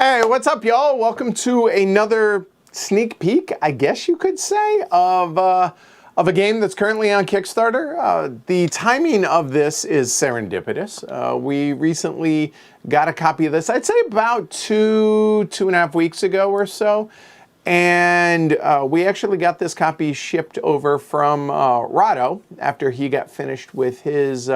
Hey, what's up, y'all? Welcome to another sneak peek, I guess you could say, of a game that's currently on Kickstarter. The timing of this is serendipitous. We recently got a copy of this, I'd say about two and a half weeks ago or so. And we actually got this copy shipped over from Rado after he got finished with his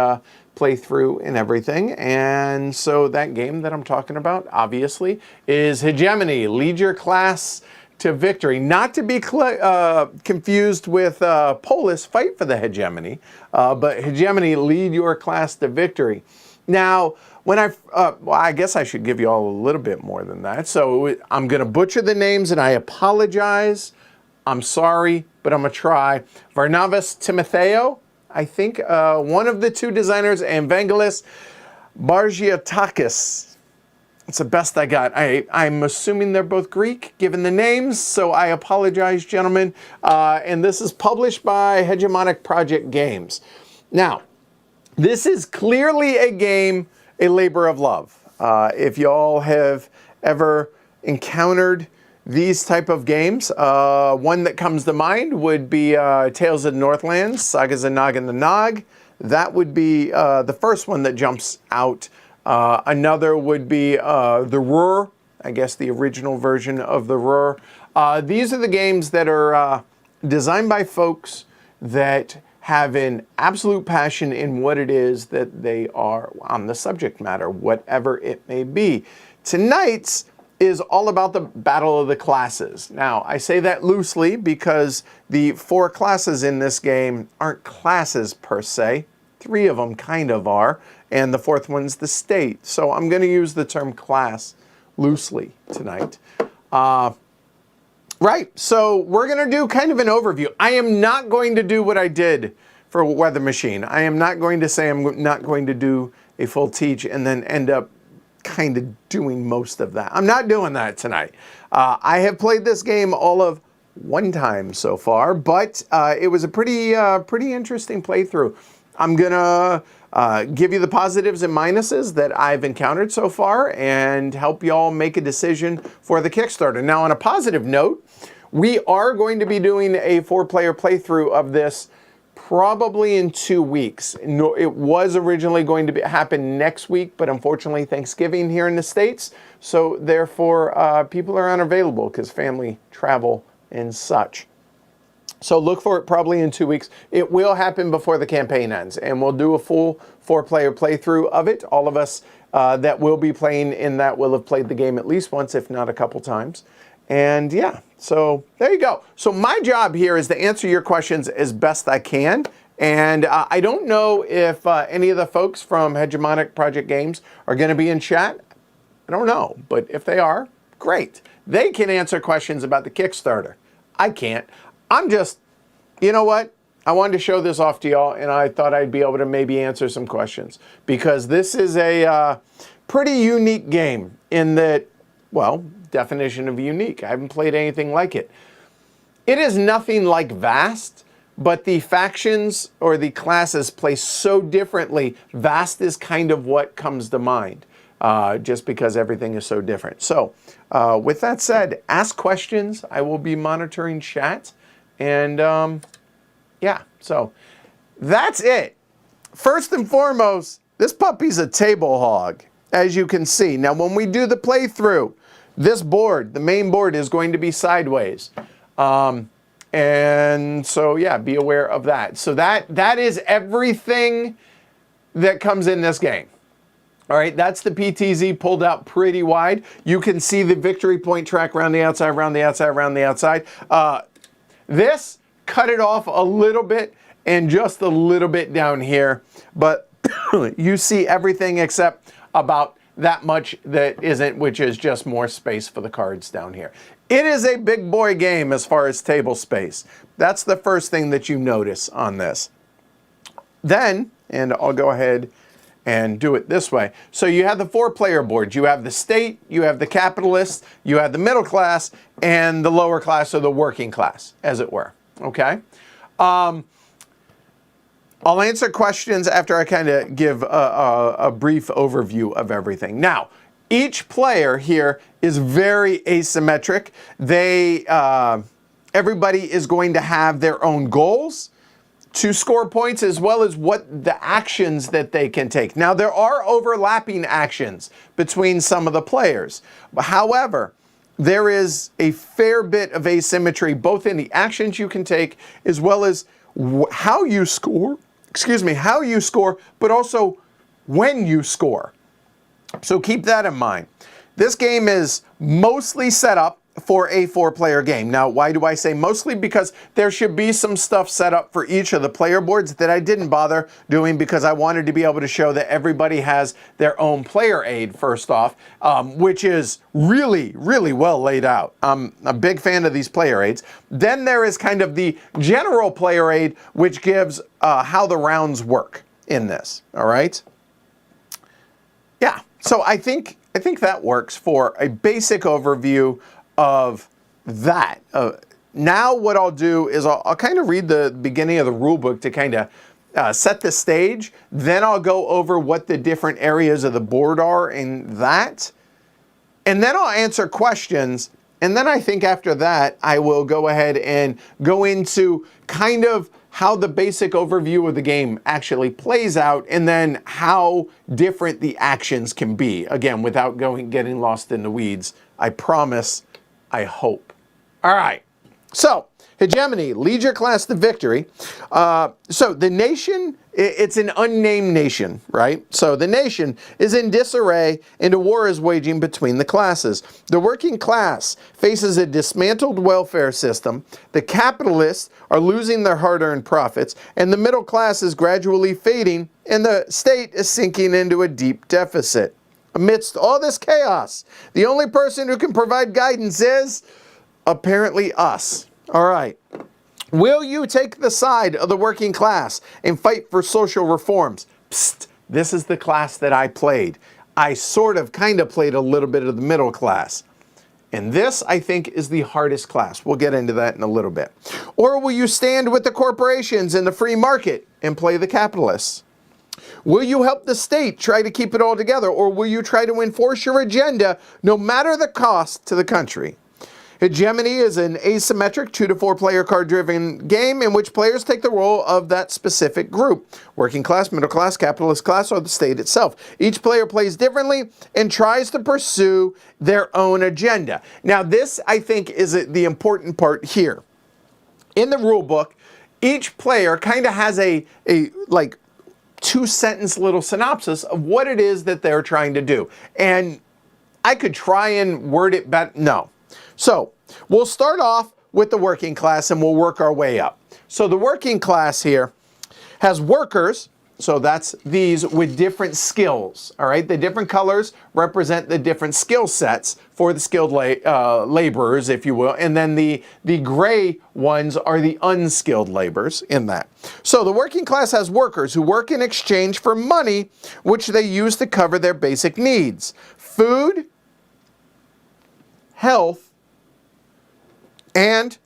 playthrough and everything. And so that game that I'm talking about, obviously, is Hegemony, Lead Your Class to Victory. Not to be confused with Polis, Fight for the Hegemony, but Hegemony, Lead Your Class to Victory. Now, when well, I guess I should give you all a little bit more than that. So I'm going to butcher the names, and I apologize. I'm sorry, but I'm going to try. Varnavas Timotheo, I think, one of the two designers, and Vangelis Bargiatakis. It's the best I got. I'm assuming they're both Greek, given the names, so I apologize, gentlemen. And this is published by Hegemonic Project Games. Now, this is clearly a game, a labor of love. If y'all have ever encountered these type of games, one that comes to mind would be Tales of the Northlands, Sagas of Nog and the Nog. That would be the first one that jumps out. Another would be the Ruhr, I guess the original version of the Ruhr. These are the games that are designed by folks that have an absolute passion in what it is that they are on the subject matter, whatever it may be. Tonight's is all about the battle of the classes. Now, I say that loosely because the 4 classes in this game aren't classes per se. 3 of them kind of are, and the 4th one's the state. So I'm going to use the term class loosely tonight. Right, so we're going to do kind of an overview. I am not going to do what I did for Weather Machine. I am not going to say I'm not going to do a full teach and then end up kind of doing most of that. I'm not doing that tonight. I have played this game all of 1 time so far, but it was a pretty interesting playthrough. I'm going to give you the positives and minuses that I've encountered so far and help y'all make a decision for the Kickstarter. Now, on a positive note, we are going to be doing a 4-player playthrough of this probably in 2 weeks. No, it was originally going to happen next week, but unfortunately Thanksgiving here in the States, so therefore people are unavailable because family travel and such. So look for it probably in 2 weeks. It will happen before the campaign ends, and we'll do a full 4-player playthrough of it. All of us that will be playing in that will have played the game at least once, if not a couple times. And yeah, so there you go. So my job here is to answer your questions as best I can. And I don't know if any of the folks from Hegemonic Project Games are going to be in chat. I don't know, but if they are, great. They can answer questions about the Kickstarter. I can't. I'm just, you know what? I wanted to show this off to y'all, and I thought I'd be able to maybe answer some questions. Because this is a pretty unique game in that, well, definition of unique. I haven't played anything like it. It is nothing like Vast, but the factions or the classes play so differently. Vast is kind of what comes to mind, just because everything is so different. So, with that said, ask questions. I will be monitoring chat. And yeah, so that's it. First and foremost, this puppy's a table hog, as you can see. Now, when we do the playthrough, this board, the main board, is going to be sideways. And so, yeah, be aware of that. So that is everything that comes in this game. All right, that's the PTZ pulled out pretty wide. You can see the victory point track around the outside, around the outside, around the outside. This, cut it off a little bit and just a little bit down here. But you see everything except about that much that isn't, which is just more space for the cards down here. It is a big boy game as far as table space. That's the first thing that you notice on this. Then, and I'll go ahead and do it this way. So you have the 4-player board. You have the state, you have the capitalist, you have the middle class, and the lower class, or the working class, as it were. Okay? I'll answer questions after I kind of give a brief overview of everything. Now, Each player here is very asymmetric. Everybody is going to have their own goals to score points, as well as what the actions that they can take. Now, there are overlapping actions between some of the players. However, there is a fair bit of asymmetry, both in the actions you can take, as well as how you score, but also when you score. So keep that in mind. This game is mostly set up for a 4-player game. Now, why do I say mostly? Because there should be some stuff set up for each of the player boards that I didn't bother doing, because I wanted to be able to show that everybody has their own player aid first off, which is really, really well laid out. I'm a big fan of these player aids. Then there is kind of the general player aid, which gives how the rounds work in this, all right? Yeah, so I think that works for a basic overview of that. Now what I'll do is I'll kind of read the beginning of the rule book to kind of set the stage. Then I'll go over what the different areas of the board are in that. And then I'll answer questions. And then I think after that, I will go ahead and go into kind of how the basic overview of the game actually plays out, and then how different the actions can be. Again, without getting lost in the weeds, I promise. I hope. All right. So, Hegemony, lead your class to victory. So the nation, it's an unnamed nation, right? So the nation is in disarray and a war is waging between the classes. The working class faces a dismantled welfare system. The capitalists are losing their hard-earned profits, and the middle class is gradually fading, and the state is sinking into a deep deficit. Amidst all this chaos, the only person who can provide guidance is apparently us. All right. Will you take the side of the working class and fight for social reforms? Psst, this is the class that I played. I kind of played a little bit of the middle class. And this, I think, is the hardest class. We'll get into that in a little bit. Or will you stand with the corporations and the free market and play the capitalists? Will you help the state try to keep it all together, or will you try to enforce your agenda no matter the cost to the country? Hegemony is an asymmetric 2 to 4 player card-driven game in which players take the role of that specific group: working class, middle class, capitalist class, or the state itself. Each player plays differently and tries to pursue their own agenda. Now, this, I think, is the important part here. In the rule book, each player kind of has a 2-sentence little synopsis of what it is that they're trying to do. And I could try and word it better. No. So we'll start off with the working class and we'll work our way up. So the working class here has workers. So that's these with different skills, all right? The different colors represent the different skill sets for the skilled laborers, if you will. And then the gray ones are the unskilled laborers in that. So the working class has workers who work in exchange for money, which they use to cover their basic needs: food, health, and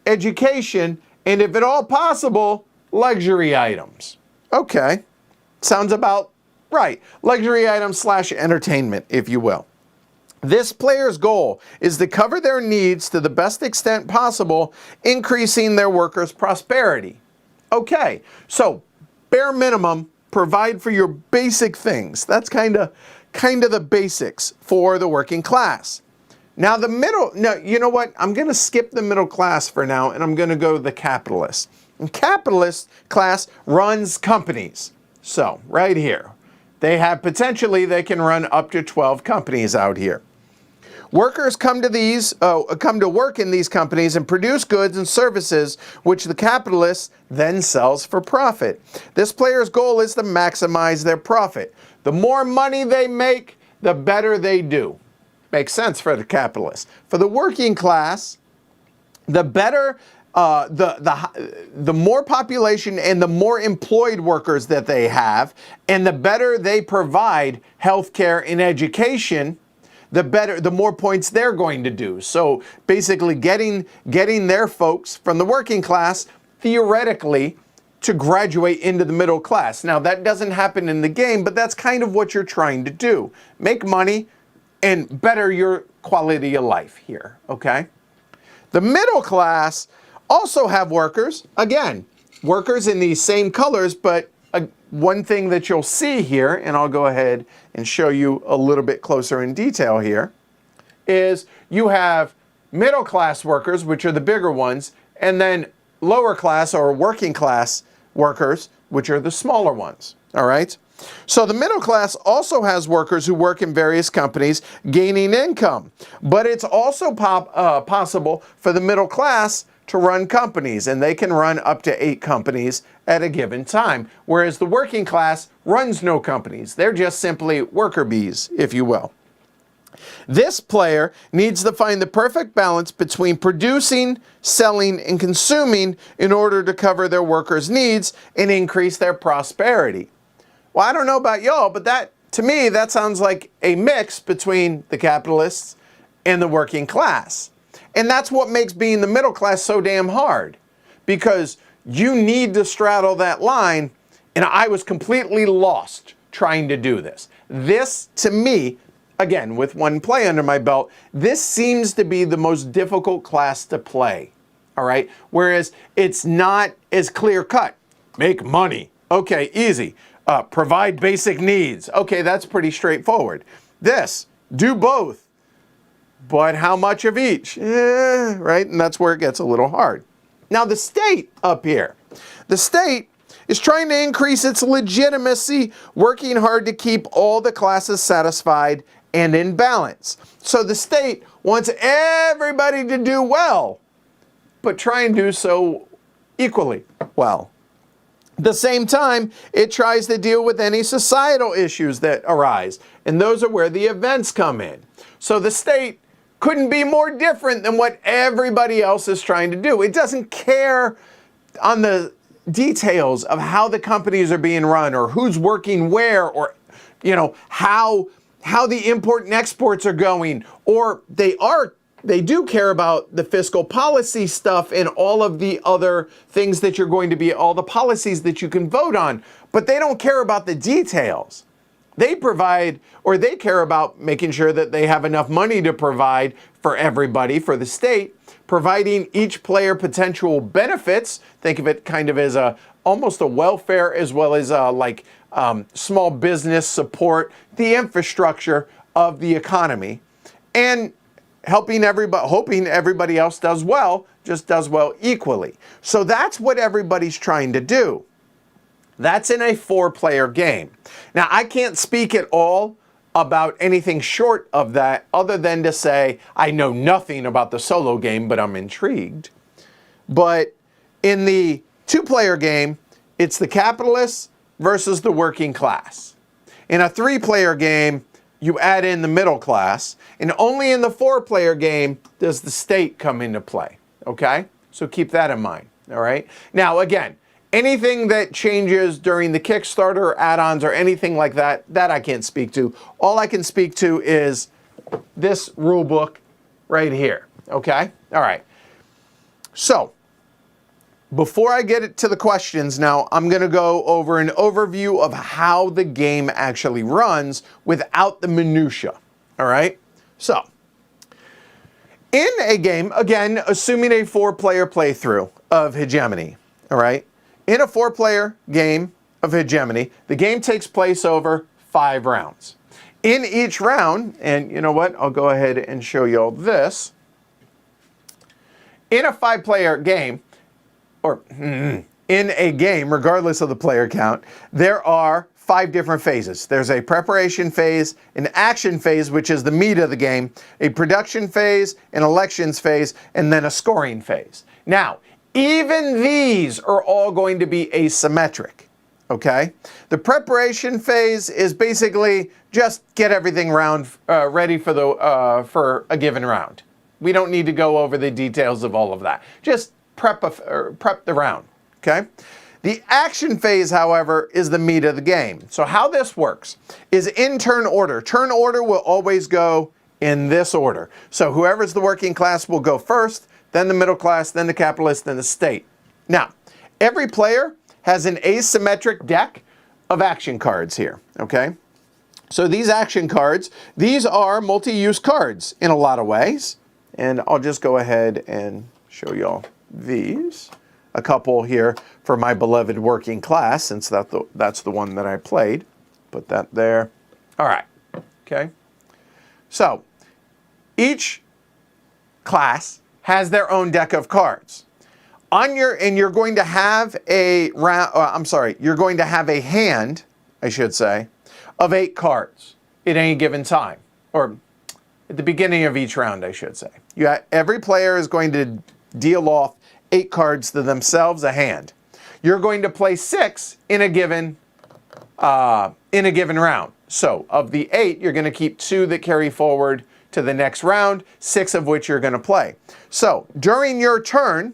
education, and if at all possible, luxury items. Okay, sounds about right. Luxury items / entertainment, if you will. This player's goal is to cover their needs to the best extent possible, increasing their workers' prosperity. Okay, so bare minimum, provide for your basic things. That's kind of the basics for the working class. Now the middle, no, you know what? I'm going to skip the middle class for now, and I'm going to go to the capitalist. And capitalist class runs companies. So right here, they can run up to 12 companies out here. Workers come to work in these companies and produce goods and services which the capitalist then sells for profit. This player's goal is to maximize their profit. The more money they make, the better they do. Makes sense for the capitalist. For the working class, the better, the more population and the more employed workers that they have, and the better they provide healthcare and education, the more points they're going to do. So basically getting their folks from the working class, theoretically, to graduate into the middle class. Now that doesn't happen in the game, but that's kind of what you're trying to do. Make money, and better your quality of life here, okay? The middle class also have workers. Again, workers in these same colors, but one thing that you'll see here, and I'll go ahead and show you a little bit closer in detail here, is you have middle class workers, which are the bigger ones, and then lower class or working class workers, which are the smaller ones, all right? So the middle class also has workers who work in various companies gaining income, but it's also possible for the middle class to run companies, and they can run up to 8 companies at a given time, whereas the working class runs no companies. They're just simply worker bees, if you will. This player needs to find the perfect balance between producing, selling, and consuming in order to cover their workers' needs and increase their prosperity. Well, I don't know about y'all, but that, to me, that sounds like a mix between the capitalists and the working class. And that's what makes being the middle class so damn hard, because you need to straddle that line, and I was completely lost trying to do this. This, to me, again, with one play under my belt, this seems to be the most difficult class to play, all right? Whereas it's not as clear cut. Make money. Okay, easy. Provide basic needs. Okay, that's pretty straightforward. This, do both. But how much of each? Right? And that's where it gets a little hard. Now the state up here. The state is trying to increase its legitimacy, working hard to keep all the classes satisfied and in balance. So the state wants everybody to do well, but try and do so equally well. At the same time, it tries to deal with any societal issues that arise, and those are where the events come in. So the state couldn't be more different than what everybody else is trying to do. It doesn't care on the details of how the companies are being run or who's working where, or how the import and exports are going, or they do care about the fiscal policy stuff and all of the other things that you're going to be, all the policies that you can vote on, but they don't care about the details. They provide, or they care about making sure that they have enough money to provide for everybody, for the state, providing each player potential benefits. Think of it kind of as almost a welfare, as well as small business support, the infrastructure of the economy, and hoping everybody else does well, just does well equally. So that's what everybody's trying to do. That's in a 4-player game. Now, I can't speak at all about anything short of that, other than to say I know nothing about the solo game, but I'm intrigued. But in the 2-player game, it's the capitalists versus the working class. In a 3-player game, you add in the middle class, and only in the 4-player game does the state come into play, okay? So keep that in mind, all right? Now, again, anything that changes during the Kickstarter or add-ons or anything like that, that I can't speak to. All I can speak to is this rule book right here, okay? All right. So, before I get to the questions now, I'm going to go over an overview of how the game actually runs without the minutia, all right? So, in a game, again, assuming a 4-player playthrough of Hegemony, all right? In a 4-player game of Hegemony, the game takes place over 5 rounds. In each round, and you know what, I'll go ahead and show you all this. In a 5-player game, or in a game, regardless of the player count, there are 5 different phases. There's a preparation phase, an action phase, which is the meat of the game, a production phase, an elections phase, and then a scoring phase. Now, even these are all going to be asymmetric, okay? The preparation phase is basically just get everything ready for a given round. We don't need to go over the details of all of that. Just prep the round, okay? The action phase, however, is the meat of the game. So how this works is in turn order. Turn order will always go in this order. So whoever's the working class will go first, then the middle class, then the capitalist, then the state. Now, every player has an asymmetric deck of action cards here, okay? So these action cards, these are multi-use cards in a lot of ways. And I'll just go ahead and show y'all these. A couple here for my beloved working class, since that's the one that I played. Put that there. All right, okay. So each class has their own deck of cards. And you're going to have a you're going to have a hand, I should say, of 8 cards at any given time, or at the beginning of each round, I should say. Every player is going to deal off 8 cards to themselves, a hand. You're going to play 6 in a given round. So of the 8, you're going to keep 2 that carry forward to the next round, 6 of which you're going to play. So during your turn,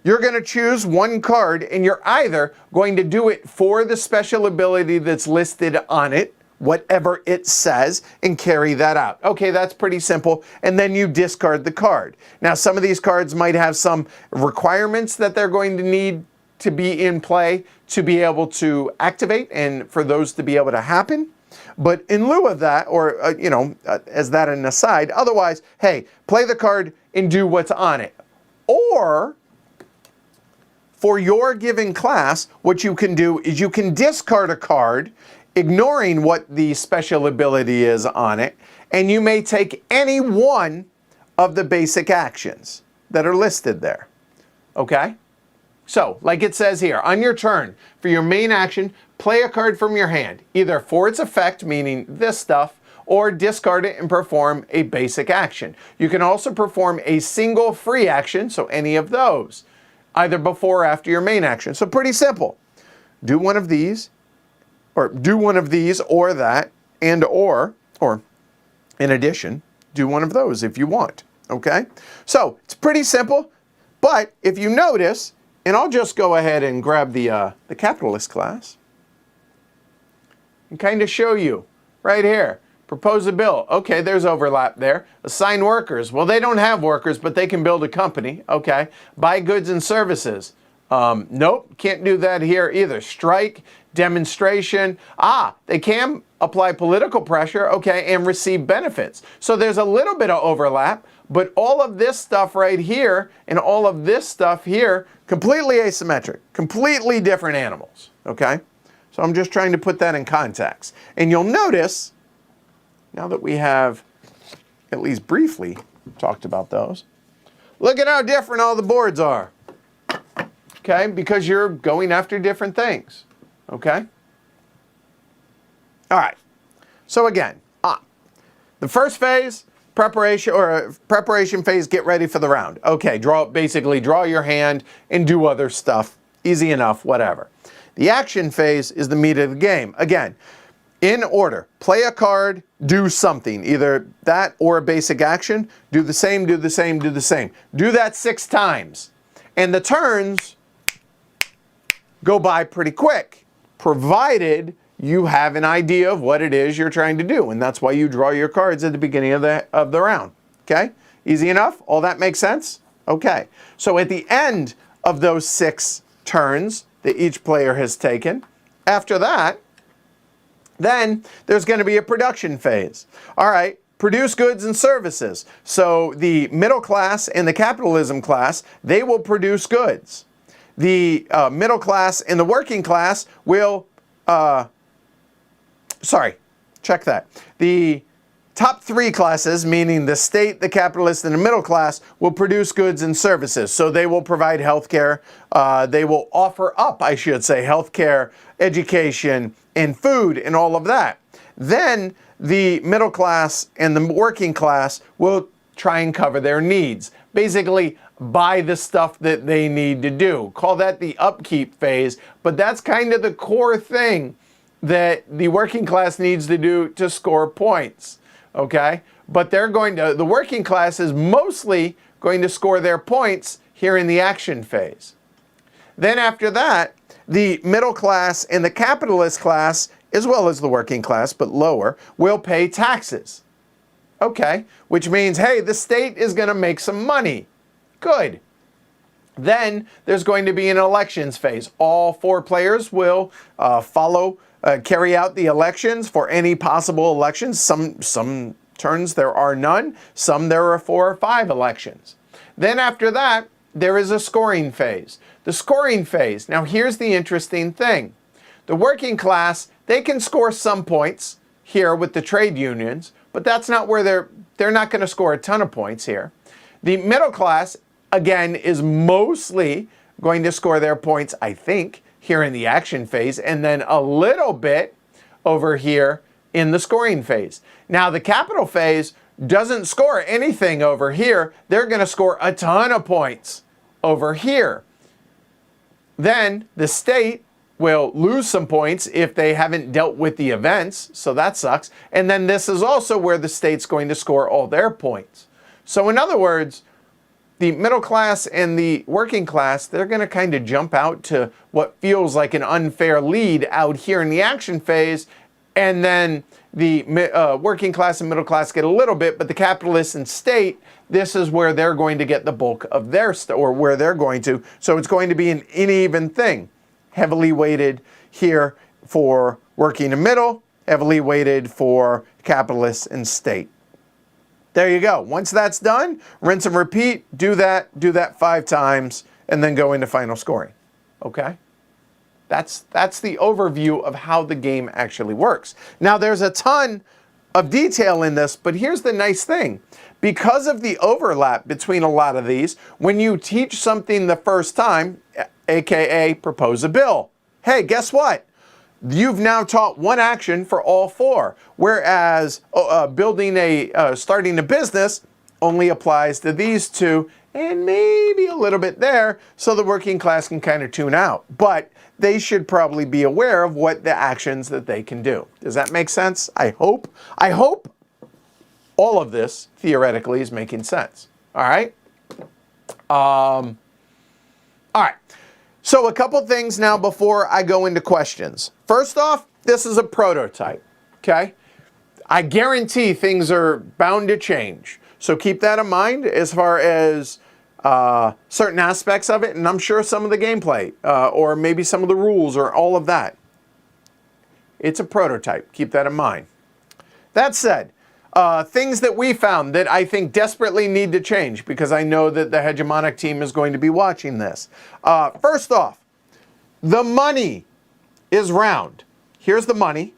you're going to choose 1 card, and you're either going to do it for the special ability that's listed on it, whatever it says, and carry that out. Okay, that's pretty simple. And then you discard the card. Now, some of these cards might have some requirements that they're going to need to be in play to be able to activate and for those to be able to happen. But in lieu of that, or, as that an aside, otherwise, hey, play the card and do what's on it. Or, for your given class, what you can do is you can discard a card, ignoring what the special ability is on it, and you may take any one of the basic actions that are listed there. Okay? So, like it says here, on your turn, for your main action, play a card from your hand, either for its effect, meaning this stuff, or discard it and perform a basic action. You can also perform a single free action, so any of those, either before or after your main action. So pretty simple. Do one of these, or that, and or in addition, do one of those if you want, okay? So it's pretty simple, but if you notice, and I'll just go ahead and grab the capitalist class and kind of show you right here. Propose a bill. Okay, there's overlap there. Assign workers. Well, they don't have workers, but they can build a company. Okay. Buy goods and services. Nope, can't do that here either. Strike, demonstration. They can apply political pressure, okay, and receive benefits. So there's a little bit of overlap, but all of this stuff right here and all of this stuff here, completely asymmetric, completely different animals, okay? So I'm just trying to put that in context. And you'll notice, now that we have at least briefly talked about those, look at how different all the boards are. Okay, because you're going after different things. Okay? All right. So again, the first phase, preparation phase, get ready for the round. Okay, basically draw your hand and do other stuff. Easy enough, whatever. The action phase is the meat of the game. Again, in order, play a card, do something, either that or a basic action. Do the same, do the same, do the same. Do that 6 times. And the turns go by pretty quick, provided you have an idea of what it is you're trying to do. And that's why you draw your cards at the beginning of the round. Okay? Easy enough? All that makes sense? Okay. So at the end of those 6 turns that each player has taken, after that, then there's going to be a production phase. All right, produce goods and services. So the middle class and the capitalism class, they will produce goods. The middle class and the working class will, check that. The top 3 classes, meaning the state, the capitalist, and the middle class, will produce goods and services. So they will provide healthcare. They will offer up, I should say, healthcare, education, and food, and all of that. Then the middle class and the working class will try and cover their needs. Basically, buy the stuff that they need to do. Call that the upkeep phase, but that's kind of the core thing that the working class needs to do to score points. Okay? But the working class is mostly going to score their points here in the action phase. Then after that, the middle class and the capitalist class, as well as the working class, but lower, will pay taxes. Okay, which means, hey, the state is going to make some money. Good. Then there's going to be an elections phase. All 4 players will follow carry out the elections for any possible elections. Some turns there are none, some there are 4 or 5 elections. Then after that, there is a scoring phase. The scoring phase, now here's the interesting thing. The working class, they can score some points here with the trade unions, but that's not where they're not going to score a ton of points here. The middle class, again, is mostly going to score their points, I think, here in the action phase, and then a little bit over here in the scoring phase. Now, the capital phase doesn't score anything over here. They're going to score a ton of points over here. Then the state will lose some points if they haven't dealt with the events, so that sucks. And then this is also where the state's going to score all their points. So in other words, the middle class and the working class, they're going to kind of jump out to what feels like an unfair lead out here in the action phase. And then the working class and middle class get a little bit, but the capitalists and state, this is where they're going to get the bulk of their or where they're going to. So it's going to be an uneven thing. Heavily weighted here for working and middle, heavily weighted for capitalists and state. There you go. Once that's done, rinse and repeat, do that 5 times, and then go into final scoring. Okay? That's the overview of how the game actually works. Now, there's a ton of detail in this, but here's the nice thing. Because of the overlap between a lot of these, when you teach something the first time, aka propose a bill, hey, guess what? You've now taught one action for all 4, whereas starting a business only applies to these 2 and maybe a little bit there, so the working class can kind of tune out. But they should probably be aware of what the actions that they can do. Does that make sense? I hope all of this theoretically is making sense. All right? All right. So a couple things now before I go into questions. First off, this is a prototype, okay? I guarantee things are bound to change. So keep that in mind as far as certain aspects of it, and I'm sure some of the gameplay, or maybe some of the rules, or all of that. It's a prototype. Keep that in mind. That said, things that we found that I think desperately need to change, because I know that the Hegemonic team is going to be watching this. First off, the money is round. Here's the money.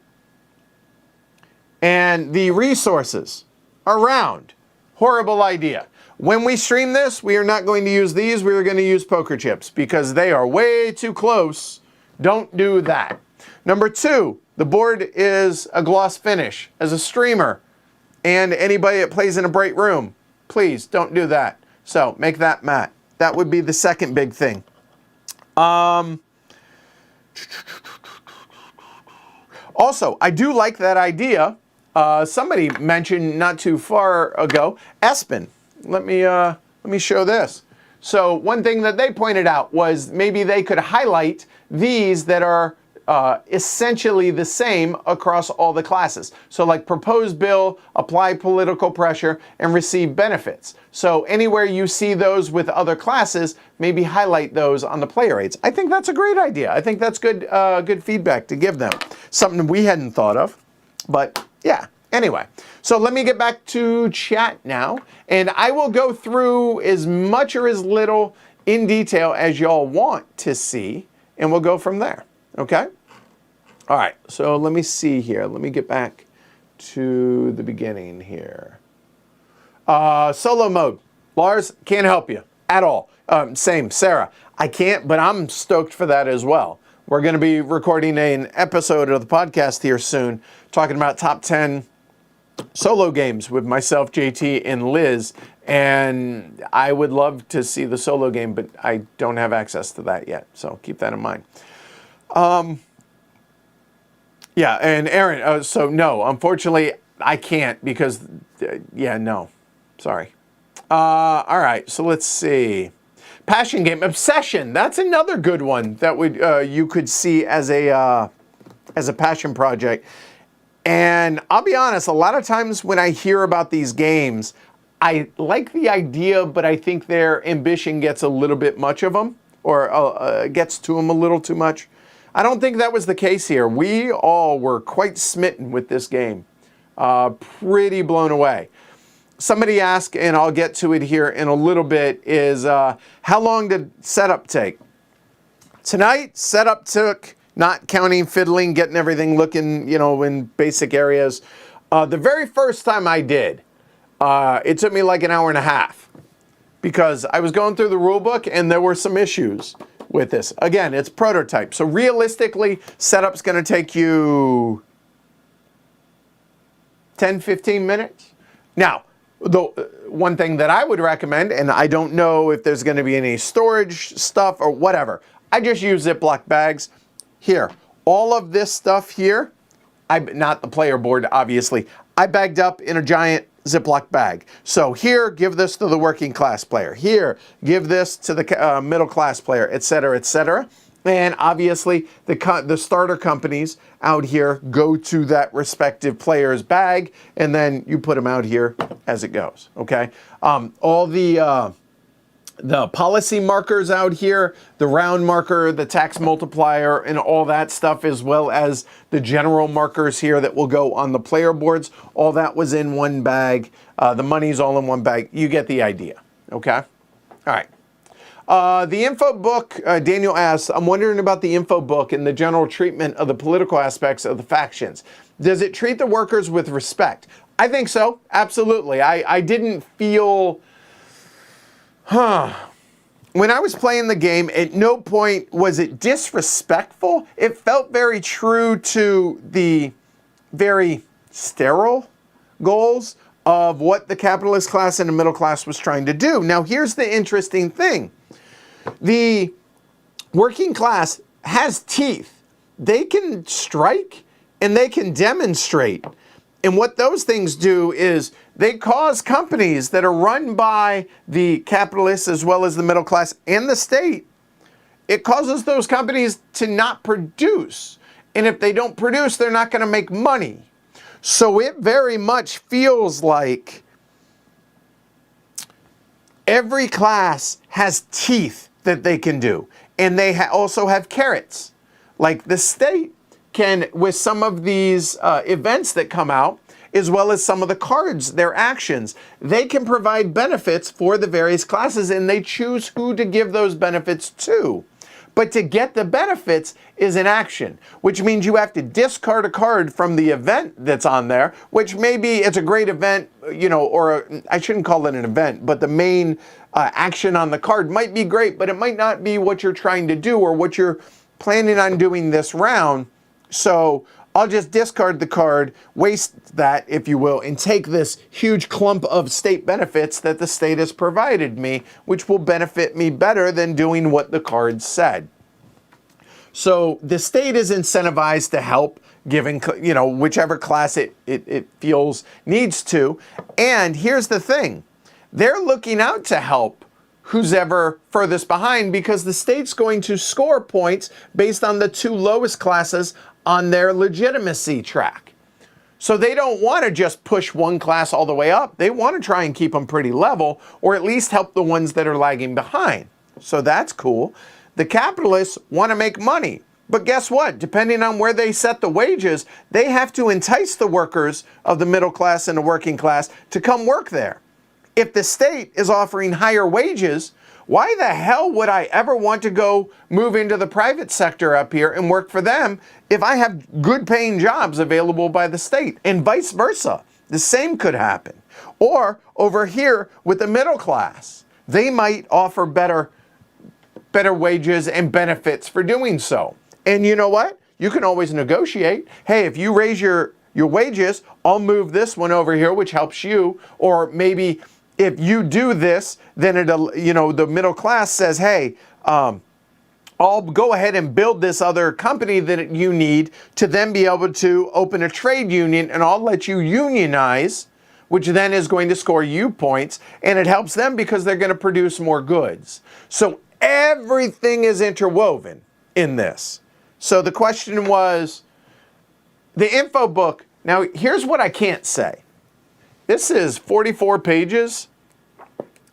And the resources are round. Horrible idea. When we stream this, we are not going to use these. We are going to use poker chips because they are way too close. Don't do that. Number 2, the board is a gloss finish. As a streamer and anybody that plays in a bright room, please don't do that. So make that matte. That would be the second big thing. Also, I do like that idea. Somebody mentioned not too far ago, Espen. Let me show this. So one thing that they pointed out was maybe they could highlight these that are essentially the same across all the classes. So like propose bill, apply political pressure, and receive benefits. So anywhere you see those with other classes, maybe highlight those on the player aids. I think that's a great idea. I think that's good, good feedback to give them. Something we hadn't thought of, but yeah. Anyway, so let me get back to chat now, and I will go through as much or as little in detail as y'all want to see, and we'll go from there, okay? All right, so let me see here. Let me get back to the beginning here. Solo mode. Lars, can't help you at all. Same, Sarah. I can't, but I'm stoked for that as well. We're going to be recording an episode of the podcast here soon, talking about top 10 solo games with myself, JT, and Liz, and I would love to see the solo game, but I don't have access to that yet, so keep that in mind. Yeah, and Aaron, so no, unfortunately, I can't because, yeah, no, sorry. All right, so let's see. Passion game, Obsession, that's another good one that would you could see as a passion project. And I'll be honest, a lot of times when I hear about these games, I like the idea, but I think their ambition gets a little bit much of them, or gets to them a little too much. I don't think that was the case here. We all were quite smitten with this game. Pretty blown away. Somebody asked, and I'll get to it here in a little bit, is how long did setup take? Tonight, setup took, not counting fiddling, getting everything looking, you know, in basic areas. The very first time I did, it took me like an hour and a half because I was going through the rulebook and there were some issues with this. Again, it's prototype. So realistically, setup's going to take you 10, 15 minutes. Now, the one thing that I would recommend, and I don't know if there's going to be any storage stuff or whatever, I just use Ziploc bags. Here, all of this stuff here, not the player board, obviously, I bagged up in a giant Ziploc bag. So here, give this to the working class player. Here, give this to the middle class player, et cetera, et cetera. And obviously, the starter companies out here go to that respective player's bag, and then you put them out here as it goes, okay? All the policy markers out here, the round marker, the tax multiplier, and all that stuff, as well as the general markers here that will go on the player boards, all that was in one bag. The money's all in one bag. You get the idea, okay? All right. The info book, Daniel asks, I'm wondering about the info book and the general treatment of the political aspects of the factions. Does it treat the workers with respect? I think so, absolutely. I didn't feel... When I was playing the game, at no point was it disrespectful. It felt very true to the very sterile goals of what the capitalist class and the middle class was trying to do. Now, here's the interesting thing. The working class has teeth. They can strike and they can demonstrate. And what those things do is they cause companies that are run by the capitalists as well as the middle class and the state, it causes those companies to not produce. And if they don't produce, they're not going to make money. So it very much feels like every class has teeth that they can do. And they also have carrots. Like the state can, with some of these events that come out, as well as some of the cards, their actions, they can provide benefits for the various classes, and they choose who to give those benefits to. But to get the benefits is an action, which means you have to discard a card from the event that's on there, which maybe it's a great event, you know, or I shouldn't call it an event, but the main action on the card might be great, but it might not be what you're trying to do or what you're planning on doing this round. So I'll just discard the card, waste that, if you will, and take this huge clump of state benefits that the state has provided me, which will benefit me better than doing what the card said. So the state is incentivized to help, giving, you know, whichever class it feels needs to. And here's the thing. They're looking out to help who's ever furthest behind, because the state's going to score points based on the two lowest classes on their legitimacy track. So they don't want to just push one class all the way up. They want to try and keep them pretty level, or at least help the ones that are lagging behind. So that's cool. The capitalists want to make money. But guess what? Depending on where they set the wages, they have to entice the workers of the middle class and the working class to come work there. If the state is offering higher wages, why the hell would I ever want to go move into the private sector up here and work for them if I have good paying jobs available by the state? And vice versa. The same could happen. Or over here with the middle class, they might offer better wages and benefits for doing so. And you know what? You can always negotiate. Hey, if you raise your wages, I'll move this one over here, which helps you. Or maybe if you do this, then it'll, you know, the middle class says, hey, I'll go ahead and build this other company that you need to then be able to open a trade union, and I'll let you unionize, which then is going to score you points, and it helps them because they're going to produce more goods. So everything is interwoven in this. So the question was, the info book. Now, here's what I can't say. This is 44 pages,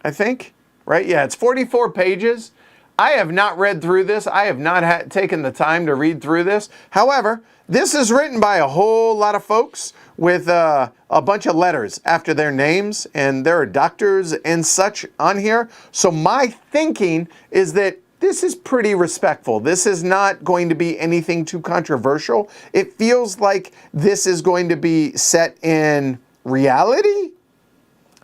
I think, right? Yeah, it's 44 pages. I have not read through this. I have not taken the time to read through this. However, this is written by a whole lot of folks with a bunch of letters after their names, and there are doctors and such on here. So my thinking is that this is pretty respectful. This is not going to be anything too controversial. It feels like this is going to be set in reality.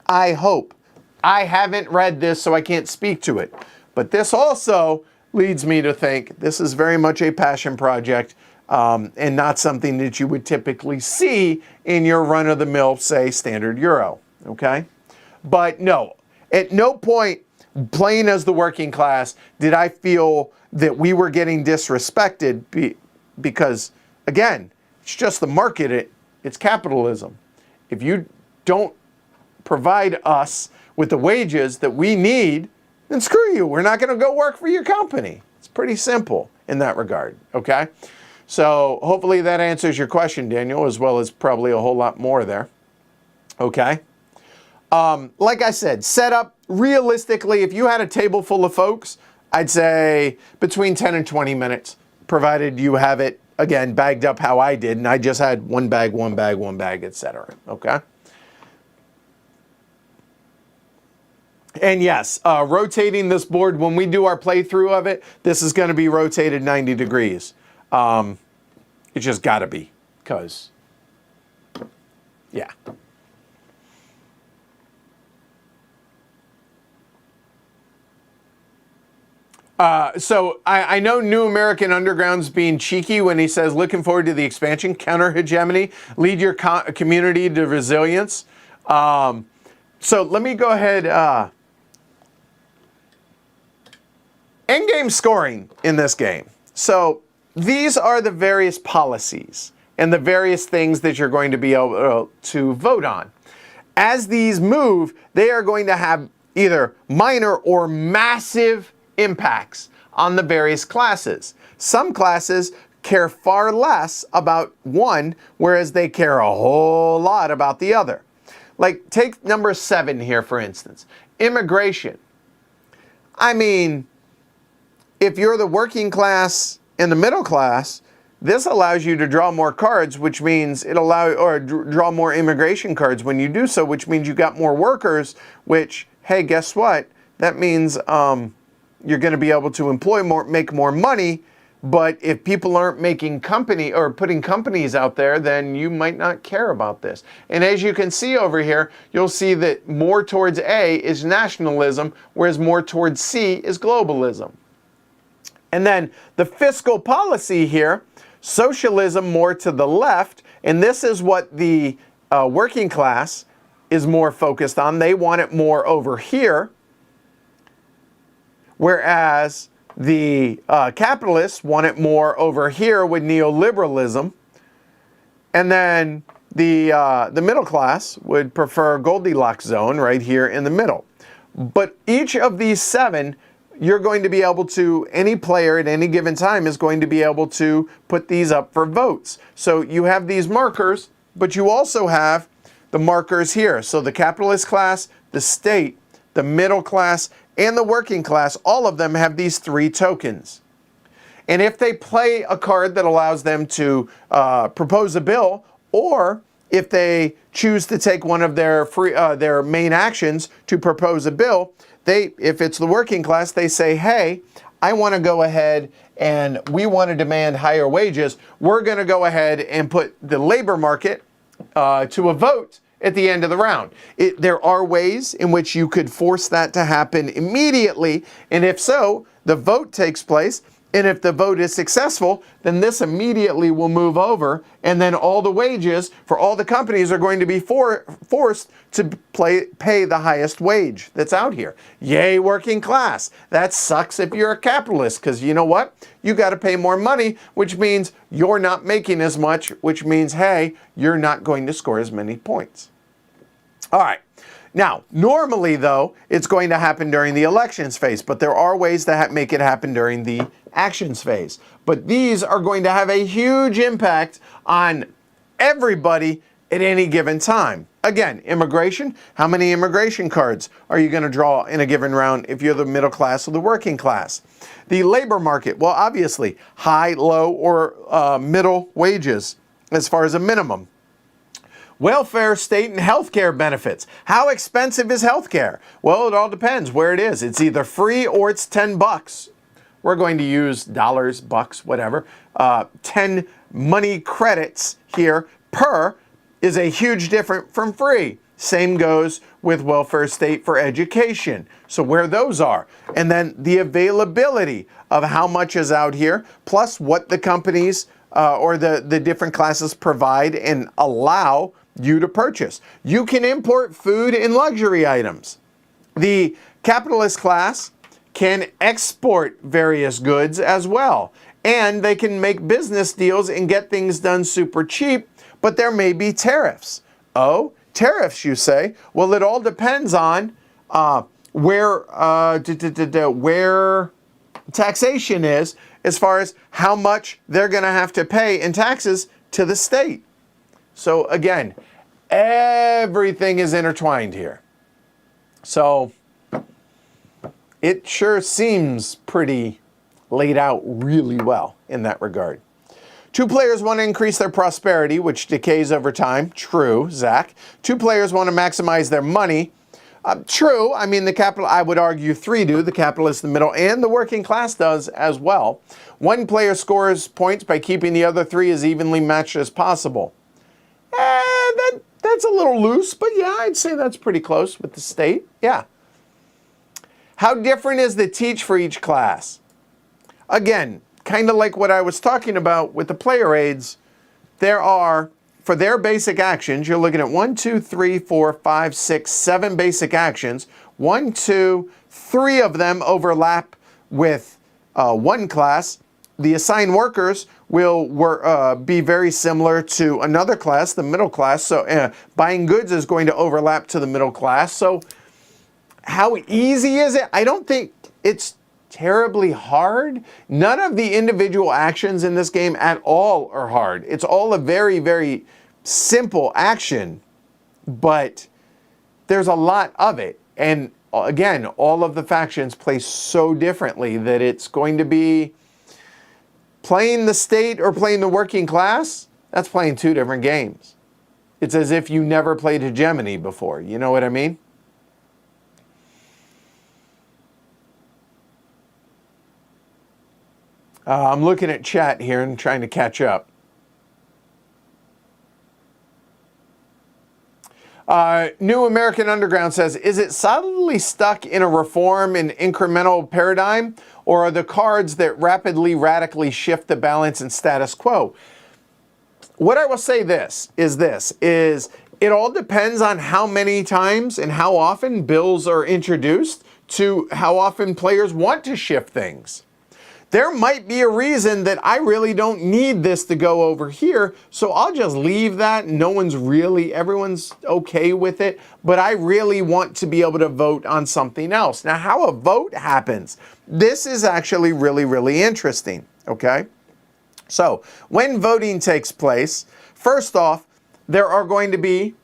I hope. I haven't read this, so I can't speak to it. But this also leads me to think this is very much a passion project and not something that you would typically see in your run-of-the-mill, say, standard Euro, okay? But no, at no point playing as the working class did I feel that we were getting disrespected because, again, it's just the market, it's capitalism. If you don't provide us with the wages that we need, then screw you. We're not going to go work for your company. It's pretty simple in that regard, okay? So hopefully that answers your question, Daniel, as well as probably a whole lot more there, okay? Like I said, setup, realistically, if you had a table full of folks, I'd say between 10 and 20 minutes, provided you have it, again, bagged up how I did, and I just had one bag, etc., okay? And yes, rotating this board, when we do our playthrough of it, this is going to be rotated 90 degrees. It's just got to be, because, yeah. So I know New American Underground's being cheeky when he says, looking forward to the expansion, counter hegemony, lead your community to resilience. So let me go ahead. Endgame scoring in this game. So these are the various policies and the various things that you're going to be able to vote on. As these move, they are going to have either minor or massive impacts on the various classes. Some classes care far less about one, whereas they care a whole lot about the other. Like, take number 7 here, for instance. Immigration. I mean, if you're the working class and the middle class, this allows you to draw more cards, which means draw more immigration cards when you do so, which means you got more workers, which, hey, guess what? That means you're going to be able to employ more, make more money. But if people aren't making putting companies out there, then you might not care about this. And as you can see over here, you'll see that more towards A is nationalism, whereas more towards C is globalism. And then the fiscal policy here, socialism more to the left, and this is what the working class is more focused on. They want it more over here, whereas the capitalists want it more over here with neoliberalism. And then the middle class would prefer Goldilocks zone right here in the middle. But each of these 7, you're going to be able to, any player at any given time is going to be able to put these up for votes. So you have these markers, but you also have the markers here. So the capitalist class, the state, the middle class, and the working class, all of them have these 3 tokens. And if they play a card that allows them to propose a bill, or if they choose to take one of their main actions to propose a bill, if it's the working class, they say, hey, I want to go ahead and we want to demand higher wages. We're going to go ahead and put the labor market to a vote at the end of the round. There are ways in which you could force that to happen immediately, and if so, the vote takes place, and if the vote is successful, then this immediately will move over, and then all the wages for all the companies are going to be forced to pay the highest wage that's out here. Yay, working class. That sucks if you're a capitalist, because you know what? You got to pay more money, which means you're not making as much, which means, hey, you're not going to score as many points. All right. Now, normally, though, it's going to happen during the elections phase, but there are ways to make it happen during the actions phase. But these are going to have a huge impact on everybody at any given time. Again, immigration, how many immigration cards are you going to draw in a given round if you're the middle class or the working class? The labor market, well, obviously, high, low, or middle wages as far as a minimum. Welfare, state, and healthcare benefits. How expensive is healthcare? Well, it all depends where it is. It's either free or it's $10. We're going to use dollars, bucks, whatever. 10 money credits here per is a huge difference from free. Same goes with welfare state for education. So where those are. And then the availability of how much is out here, plus what the companies or the different classes provide and allow you to purchase. You can import food and luxury items. The capitalist class can export various goods as well. And they can make business deals and get things done super cheap, but there may be tariffs. Oh, tariffs, you say? Well, it all depends on where taxation is as far as how much they're going to have to pay in taxes to the state. So again, everything is intertwined here. So it sure seems pretty laid out really well in that regard. Two players want to increase their prosperity, which decays over time. True, Zach. Two players want to maximize their money. True. I mean, the capital, I would argue three do. The capitalist, the middle, and the working class does as well. One player scores points by keeping the other three as evenly matched as possible. That's a little loose, but yeah, I'd say that's pretty close with the state. Yeah. How different is the teach for each class? Again, kind of like what I was talking about with the player aids, there are, for their basic actions, you're looking at 1, 2, 3, 4, 5, 6, 7 basic actions. 1, 2, 3 of them overlap with one class. The assigned workers will be very similar to another class, the middle class. So buying goods is going to overlap to the middle class. So how easy is it? I don't think it's terribly hard. None of the individual actions in this game at all are hard. It's all a very, very simple action, but there's a lot of it. And again, all of the factions play so differently that it's going to be playing the state or playing the working class. That's playing two different games. It's as if you never played Hegemony before. You know what I mean? I'm looking at chat here and trying to catch up. New American Underground says, is it solidly stuck in a reform and incremental paradigm, or are the cards that rapidly, radically shift the balance and status quo? What I will say is it all depends on how many times and how often bills are introduced to how often players want to shift things. There might be a reason that I really don't need this to go over here, so I'll just leave that. Everyone's okay with it, but I really want to be able to vote on something else. Now, how a vote happens, this is actually really, really interesting, okay? So, when voting takes place, first off, there are going to be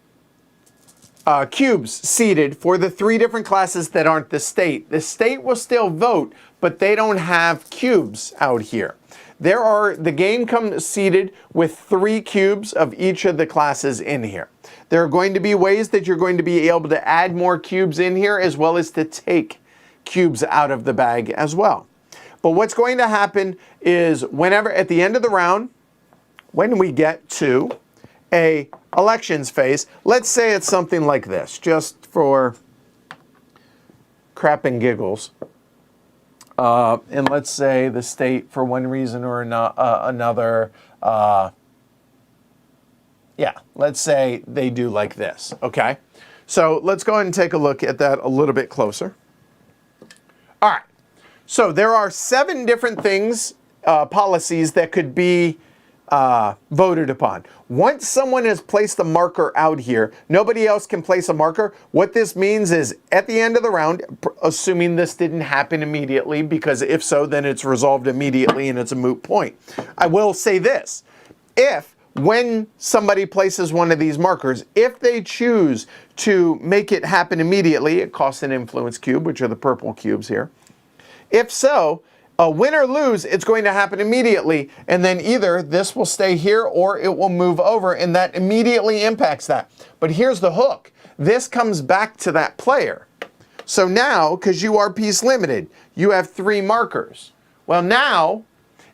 cubes seated for the three different classes that aren't the state. The state will still vote, but they don't have cubes out here. The game comes seated with 3 cubes of each of the classes in here. There are going to be ways that you're going to be able to add more cubes in here, as well as to take cubes out of the bag as well. But what's going to happen is whenever, at the end of the round, when we get to a elections phase, let's say it's something like this, just for crap and giggles. And let's say the state, for one reason or another, let's say they do like this, okay? So let's go ahead and take a look at that a little bit closer. All right, so there are 7 different things, policies that could be voted upon. Once someone has placed a marker out here, nobody else can place a marker. What this means is at the end of the round, assuming this didn't happen immediately, because if so, then it's resolved immediately and it's a moot point. I will say this. If when somebody places one of these markers, if they choose to make it happen immediately, it costs an influence cube, which are the purple cubes here. If so, win or lose, it's going to happen immediately, and then either this will stay here or it will move over, and that immediately impacts that. But here's the hook. This comes back to that player. So now, because you are piece limited, you have 3 markers. Well, now,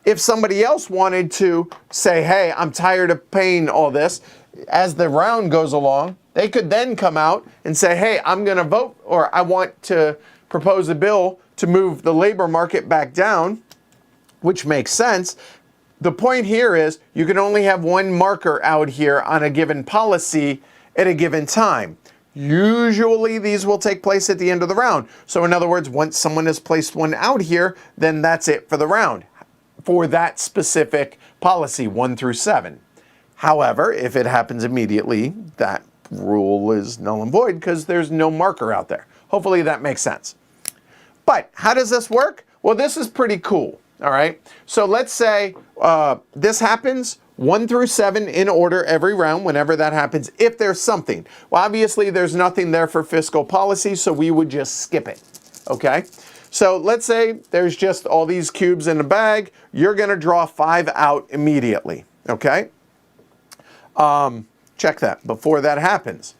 if somebody else wanted to say, hey, I'm tired of paying all this, as the round goes along, they could then come out and say, hey, I'm going to vote, or I want to propose a bill to move the labor market back down, which makes sense. The point here is you can only have 1 marker out here on a given policy at a given time. Usually these will take place at the end of the round. So in other words, once someone has placed one out here, then that's it for the round for that specific policy, 1 through 7. However, if it happens immediately, that rule is null and void because there's no marker out there. Hopefully that makes sense. But how does this work? Well, this is pretty cool, all right? So let's say this happens 1 through 7 in order every round whenever that happens, if there's something. Well, obviously there's nothing there for fiscal policy, so we would just skip it, okay? So let's say there's just all these cubes in a bag. You're gonna draw 5 out immediately, okay? Check that before that happens.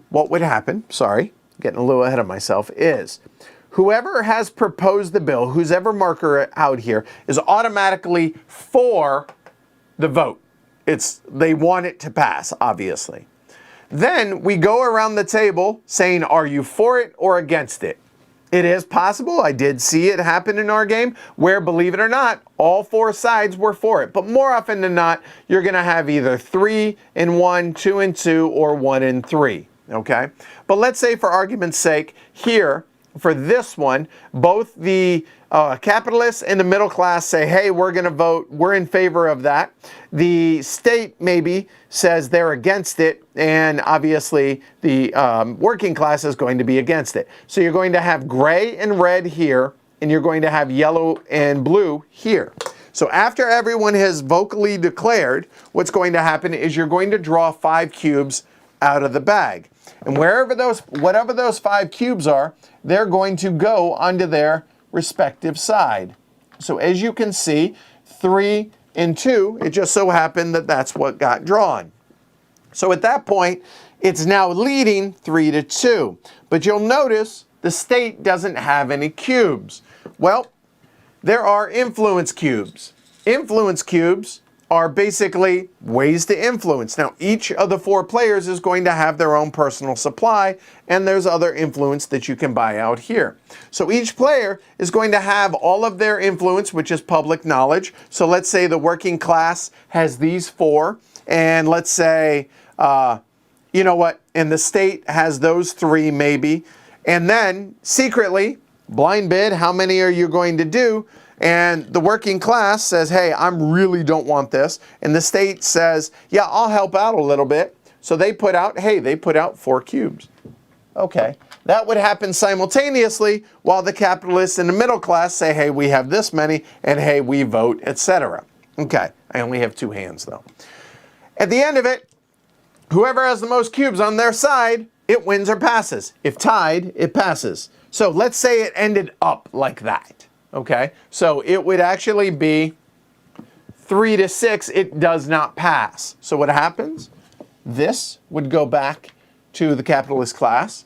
What would happen, sorry, getting a little ahead of myself, is whoever has proposed the bill, whose ever marker out here, is automatically for the vote. They want it to pass, obviously. Then we go around the table saying, are you for it or against it? It is possible, I did see it happen in our game, where, believe it or not, all 4 sides were for it. But more often than not, you're gonna have either 3 and 1, 2 and 2, or 1 and 3, okay? But let's say for argument's sake, here, for this one, both the capitalists and the middle class say, hey, we're going to vote, we're in favor of that. The state maybe says they're against it, and obviously the working class is going to be against it. So you're going to have gray and red here, and you're going to have yellow and blue here. So after everyone has vocally declared, what's going to happen is you're going to draw 5 cubes out of the bag. And whatever those 5 cubes are, they're going to go onto their respective side. So as you can see, 3 and 2, it just so happened that that's what got drawn. So at that point, it's now leading 3-2. But you'll notice the state doesn't have any cubes. Well, there are influence cubes. Influence cubes are basically ways to influence. Now, each of the 4 players is going to have their own personal supply, and there's other influence that you can buy out here. So each player is going to have all of their influence, which is public knowledge. So let's say the working class has these 4, and let's say, you know what, and the state has those 3 maybe. And then secretly, blind bid, how many are you going to do? And the working class says, hey, I really don't want this. And the state says, yeah, I'll help out a little bit. So they put out, hey, they put out 4 cubes. Okay, that would happen simultaneously while the capitalists and the middle class say, hey, we have this many, and hey, we vote, etc. Okay, I only have 2 hands though. At the end of it, whoever has the most cubes on their side, it wins or passes. If tied, it passes. So let's say it ended up like that. Okay, so it would actually be 3-6, it does not pass. So what happens? This would go back to the capitalist class.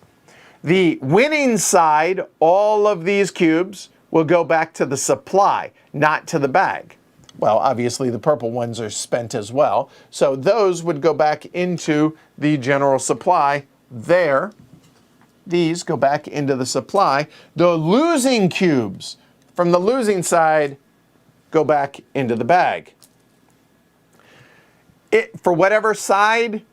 The winning side, all of these cubes, will go back to the supply, not to the bag. Well, obviously the purple ones are spent as well. So those would go back into the general supply there. These go back into the supply. The losing cubes from the losing side go back into the bag. For whatever side,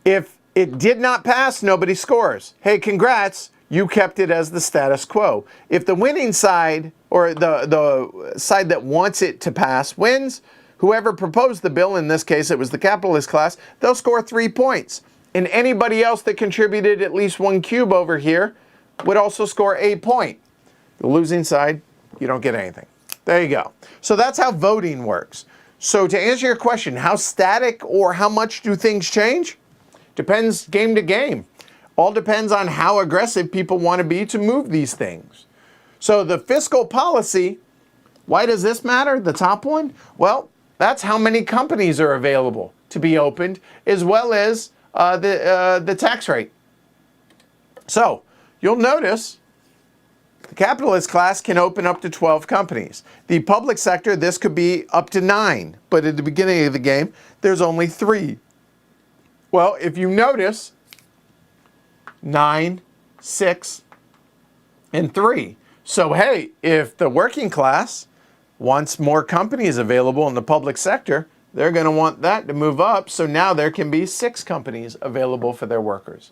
if it did not pass, nobody scores. Hey, congrats, you kept it as the status quo. If the winning side, or the side that wants it to pass, wins, whoever proposed the bill, in this case it was the capitalist class, they'll score 3 points. And anybody else that contributed at least 1 cube over here would also score a point. The losing side, you don't get anything. There you go. So that's how voting works. So to answer your question, how static or how much do things change? Depends game to game. All depends on how aggressive people want to be to move these things. So the fiscal policy, why does this matter? The top one? Well, that's how many companies are available to be opened, as well as the tax rate. So you'll notice the capitalist class can open up to 12 companies. The public sector, this could be up to 9, but at the beginning of the game, there's only 3. Well, if you notice, 9, 6, and 3. So hey, if the working class wants more companies available in the public sector, they're going to want that to move up. So now there can be 6 companies available for their workers.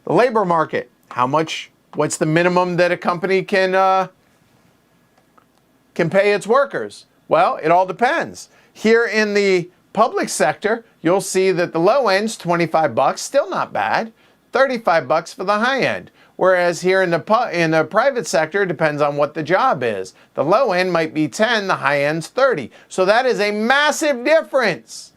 The labor market, what's the minimum that a company can pay its workers? Well, it all depends. Here in the public sector, you'll see that the low end's $25, still not bad. $35 for the high end. Whereas here in the private sector, it depends on what the job is. The low end might be 10, the high end's 30. So that is a massive difference.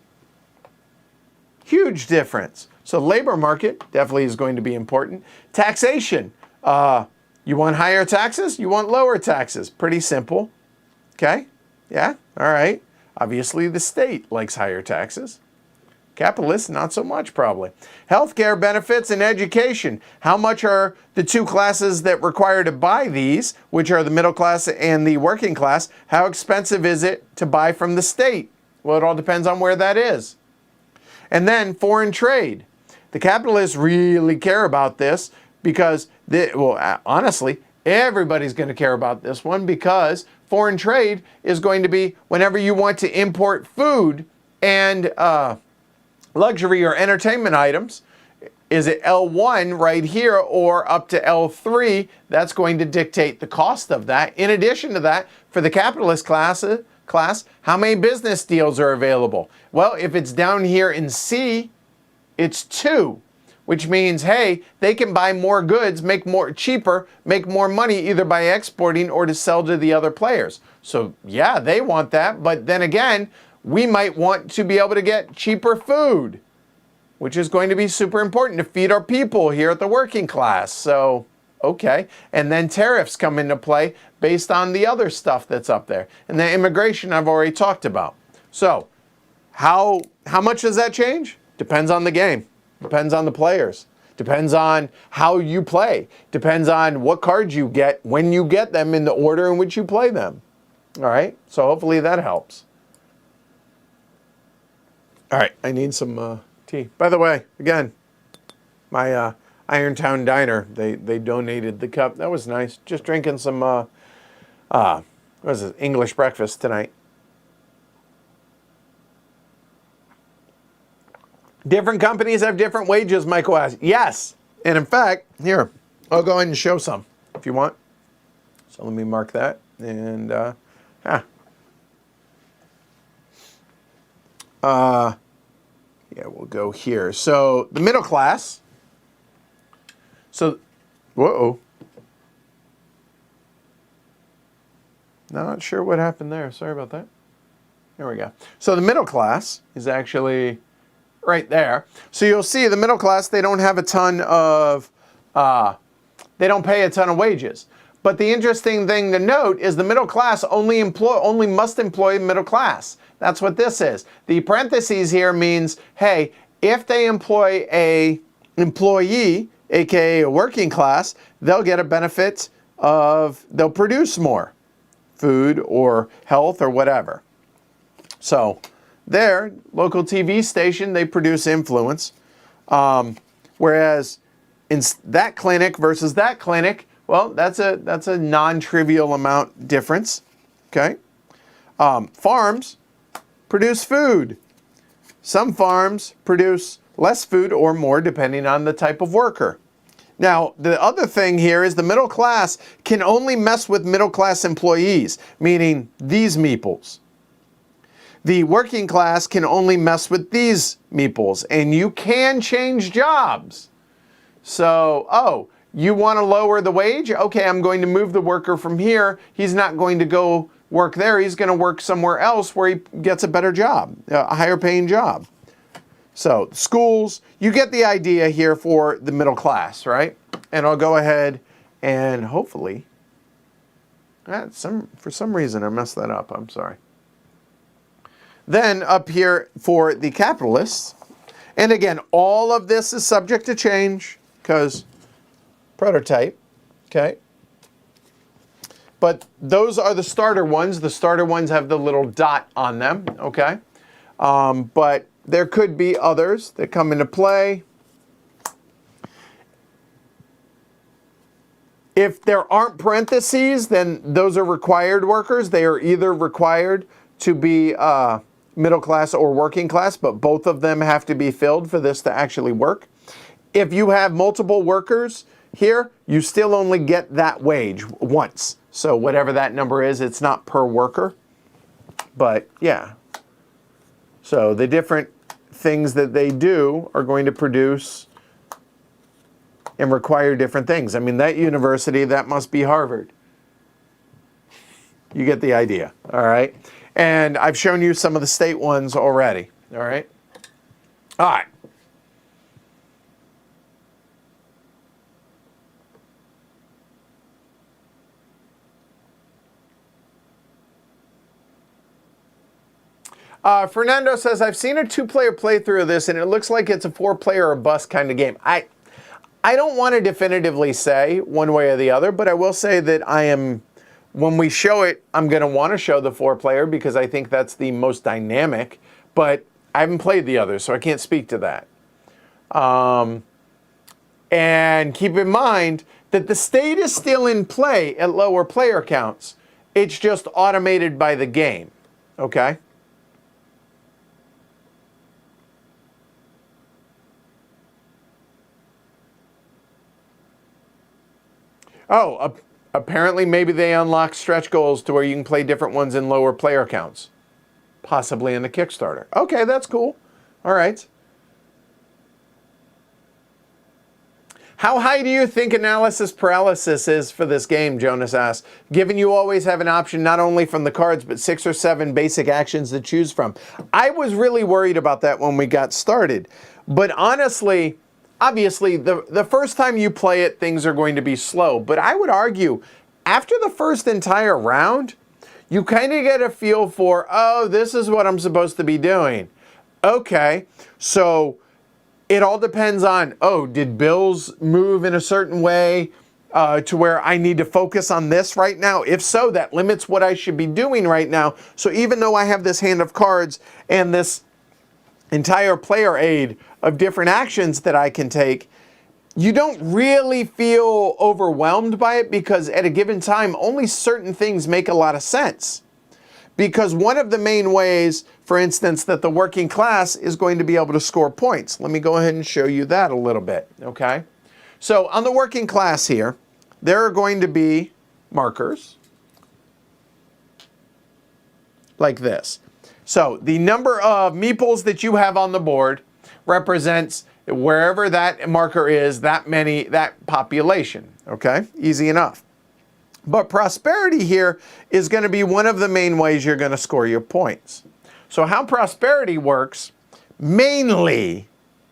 Huge difference. So labor market definitely is going to be important. Taxation. You want higher taxes? You want lower taxes? Pretty simple. Okay? Yeah? All right. Obviously, the state likes higher taxes. Capitalists, not so much probably. Healthcare benefits and education. How much are the 2 classes that require to buy these, which are the middle class and the working class, how expensive is it to buy from the state? Well, it all depends on where that is. And then foreign trade. The capitalists really care about this because, honestly, everybody's going to care about this one because foreign trade is going to be whenever you want to import food and luxury or entertainment items. Is it L1 right here or up to L3? That's going to dictate the cost of that. In addition to that, for the capitalist class, how many business deals are available? Well, if it's down here in C, it's 2, which means, hey, they can buy more goods, make more cheaper, make more money either by exporting or to sell to the other players. So yeah, they want that, but then again, we might want to be able to get cheaper food, which is going to be super important to feed our people here at the working class. So, okay. And then tariffs come into play based on the other stuff that's up there. And the immigration I've already talked about. So, how much does that change? Depends on the game. Depends on the players. Depends on how you play. Depends on what cards you get, when you get them, in the order in which you play them. All right? So hopefully that helps. All right, I need some tea. By the way, again, my Irontown Diner, they donated the cup. That was nice. Just drinking some, what is it, English breakfast tonight. Different companies have different wages, Michael asked. Yes, and in fact, here, I'll go ahead and show some if you want. So let me mark that, and yeah, we'll go here. So the middle class. So, whoa. Not sure what happened there. Sorry about that. There we go. So the middle class is actually right there. So you'll see the middle class, they don't have a ton of, they don't pay a ton of wages. But the interesting thing to note is the middle class only must employ middle class. That's what this is. The parentheses here means, hey, if they employ a employee, aka a working class, they'll get a benefit of, they'll produce more food or health or whatever. So there, local TV station, they produce influence. Whereas in that clinic versus that clinic, well, that's a non-trivial amount difference. Okay. Farms produce food. Some farms produce less food or more depending on the type of worker. Now, the other thing here is the middle class can only mess with middle class employees, meaning these meeples. The working class can only mess with these meeples, and you can change jobs. So, you want to lower the wage? Okay, I'm going to move the worker from here. He's not going to go work there, he's going to work somewhere else where he gets a better job, a higher paying job. So schools, you get the idea here for the middle class, right? And I'll go ahead and hopefully, for some reason I messed that up, I'm sorry. Then up here for the capitalists, and again, all of this is subject to change because prototype, okay? But those are the starter ones. The starter ones have the little dot on them, okay? But there could be others that come into play. If there aren't parentheses, then those are required workers. They are either required to be middle class or working class, but both of them have to be filled for this to actually work. If you have multiple workers here, you still only get that wage once. So whatever that number is, it's not per worker. But yeah. So the different things that they do are going to produce and require different things. I mean, that university, that must be Harvard. You get the idea, all right? And I've shown you some of the state ones already, all right? All right. Fernando says, I've seen a 2-player playthrough of this, and it looks like it's a 4-player or bust kind of game. I don't want to definitively say one way or the other, but I will say that when we show it, I'm going to want to show the 4-player because I think that's the most dynamic, but I haven't played the others, so I can't speak to that. And keep in mind that the state is still in play at lower player counts. It's just automated by the game, okay? Oh, apparently maybe they unlock stretch goals to where you can play different ones in lower player counts. Possibly in the Kickstarter. Okay, that's cool. All right. How high do you think analysis paralysis is for this game, Jonas asks, given you always have an option not only from the cards, but 6 or 7 basic actions to choose from? I was really worried about that when we got started. But honestly, obviously, the first time you play it, things are going to be slow. But I would argue, after the first entire round, you kind of get a feel for, oh, this is what I'm supposed to be doing. Okay, so it all depends on, oh, did bills move in a certain way to where I need to focus on this right now? If so, that limits what I should be doing right now. So even though I have this hand of cards and this entire player aid of different actions that I can take, you don't really feel overwhelmed by it because at a given time, only certain things make a lot of sense. Because one of the main ways, for instance, that the working class is going to be able to score points. Let me go ahead and show you that a little bit, okay? So on the working class here, there are going to be markers like this. So the number of meeples that you have on the board represents wherever that marker is, that population, okay? Easy enough. But prosperity here is going to be one of the main ways you're going to score your points. So how prosperity works, mainly,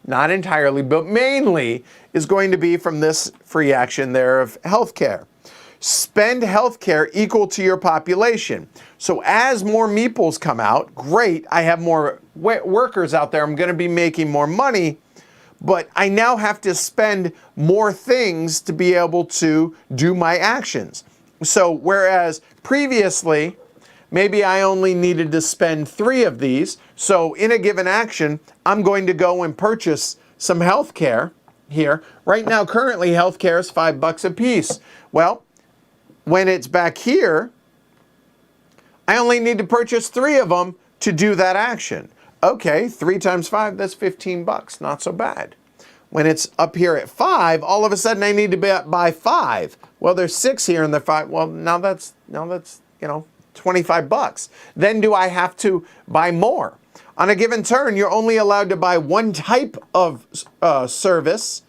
not entirely, but mainly, is going to be from this free action there of healthcare. Spend healthcare equal to your population. So as more meeples come out, great, I have more workers out there, I'm going to be making more money, but I now have to spend more things to be able to do my actions. So whereas previously, maybe I only needed to spend 3 of these, so in a given action, I'm going to go and purchase some healthcare here. Right now, currently, healthcare is $5 a piece. Well, when it's back here, I only need to purchase 3 of them to do that action. Okay, 3 times 5, that's $15, not so bad. When it's up here at 5, all of a sudden I need to buy 5. Well, there's 6 here and the 5. Well, now that's $25. Then do I have to buy more? On a given turn, you're only allowed to buy 1 type of service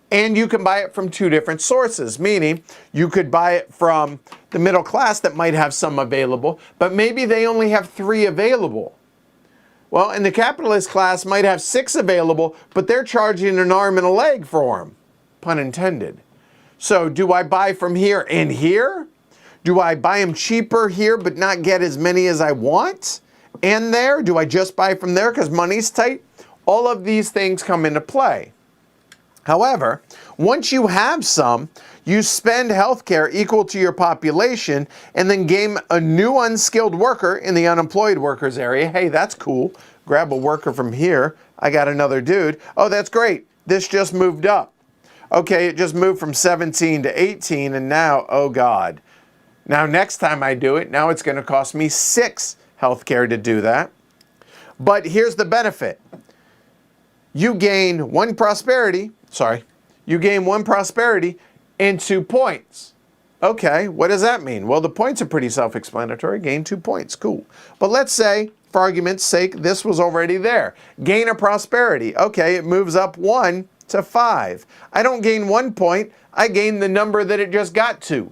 And you can buy it from two different sources, meaning you could buy it from the middle class that might have some available, but maybe they only have 3 available. Well, and the capitalist class might have 6 available, but they're charging an arm and a leg for them, pun intended. So do I buy from here and here? Do I buy them cheaper here but not get as many as I want? And there? Do I just buy from there because money's tight? All of these things come into play. However, once you have some, you spend healthcare equal to your population and then gain a new unskilled worker in the unemployed workers area. Hey, that's cool. Grab a worker from here. I got another dude. Oh, that's great. This just moved up. Okay, it just moved from 17 to 18 and now, oh God. Now next time I do it, now it's going to cost me 6 healthcare to do that. But here's the benefit. You gain 1 prosperity and 2 points. Okay, what does that mean? Well, the points are pretty self-explanatory. Gain 2 points, cool. But let's say, for argument's sake, this was already there. Gain a prosperity. Okay, it moves up 1 to 5. I don't gain 1 point, I gain the number that it just got to.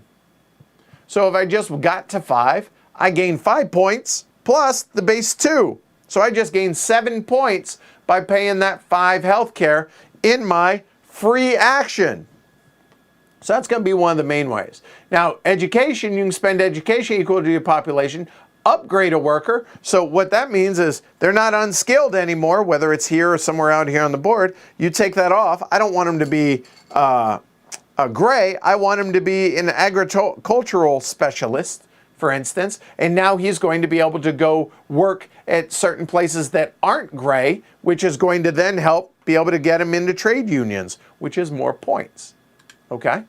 So if I just got to 5, I gain 5 points plus the base 2. So I just gained 7 points by paying that 5 healthcare in my free action. So that's going to be one of the main ways. Now, education, you can spend education equal to your population, upgrade a worker. So what that means is they're not unskilled anymore, whether it's here or somewhere out here on the board. You take that off. I don't want them to be a gray. I want him to be an agricultural specialist, for instance, and now he's going to be able to go work at certain places that aren't gray, which is going to then help be able to get him into trade unions, which is more points, okay?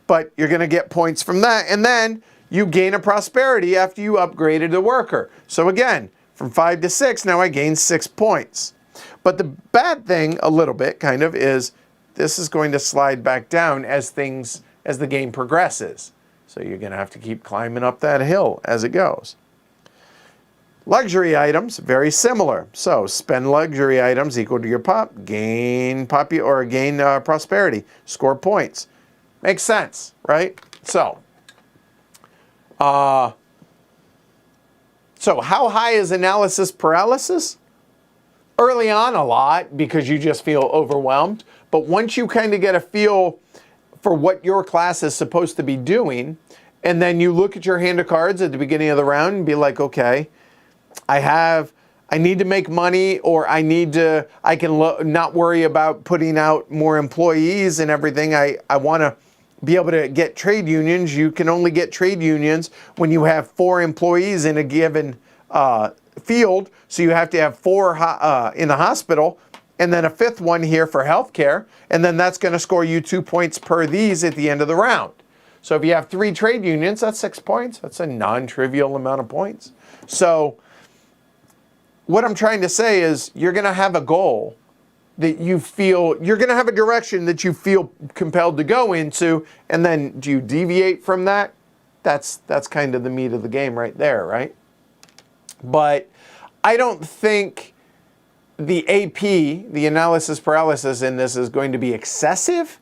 But you're going to get points from that, and then you gain a prosperity after you upgraded the worker. So again, from 5 to 6, now I gain 6 points. But the bad thing, a little bit, kind of, is this is going to slide back down as the game progresses. So you're going to have to keep climbing up that hill as it goes. Luxury items, very similar. So spend luxury items equal to your gain prosperity, score points. Makes sense, right? So how high is analysis paralysis? Early on a lot because you just feel overwhelmed. But once you kind of get a feel for what your class is supposed to be doing, and then you look at your hand of cards at the beginning of the round and be like, okay, I need to make money, or I can not worry about putting out more employees and everything. I want to be able to get trade unions. You can only get trade unions when you have 4 employees in a given field. So you have to have 4 in the hospital, and then a 5th one here for healthcare, and then that's going to score you 2 points per these at the end of the round. So if you have 3 trade unions, that's 6 points. That's a non-trivial amount of points. So what I'm trying to say is you're going to have a goal that you feel, you're going to have a direction that you feel compelled to go into, and then do you deviate from that? That's kind of the meat of the game right there, right? But I don't think the AP, the analysis paralysis in this, is going to be excessive.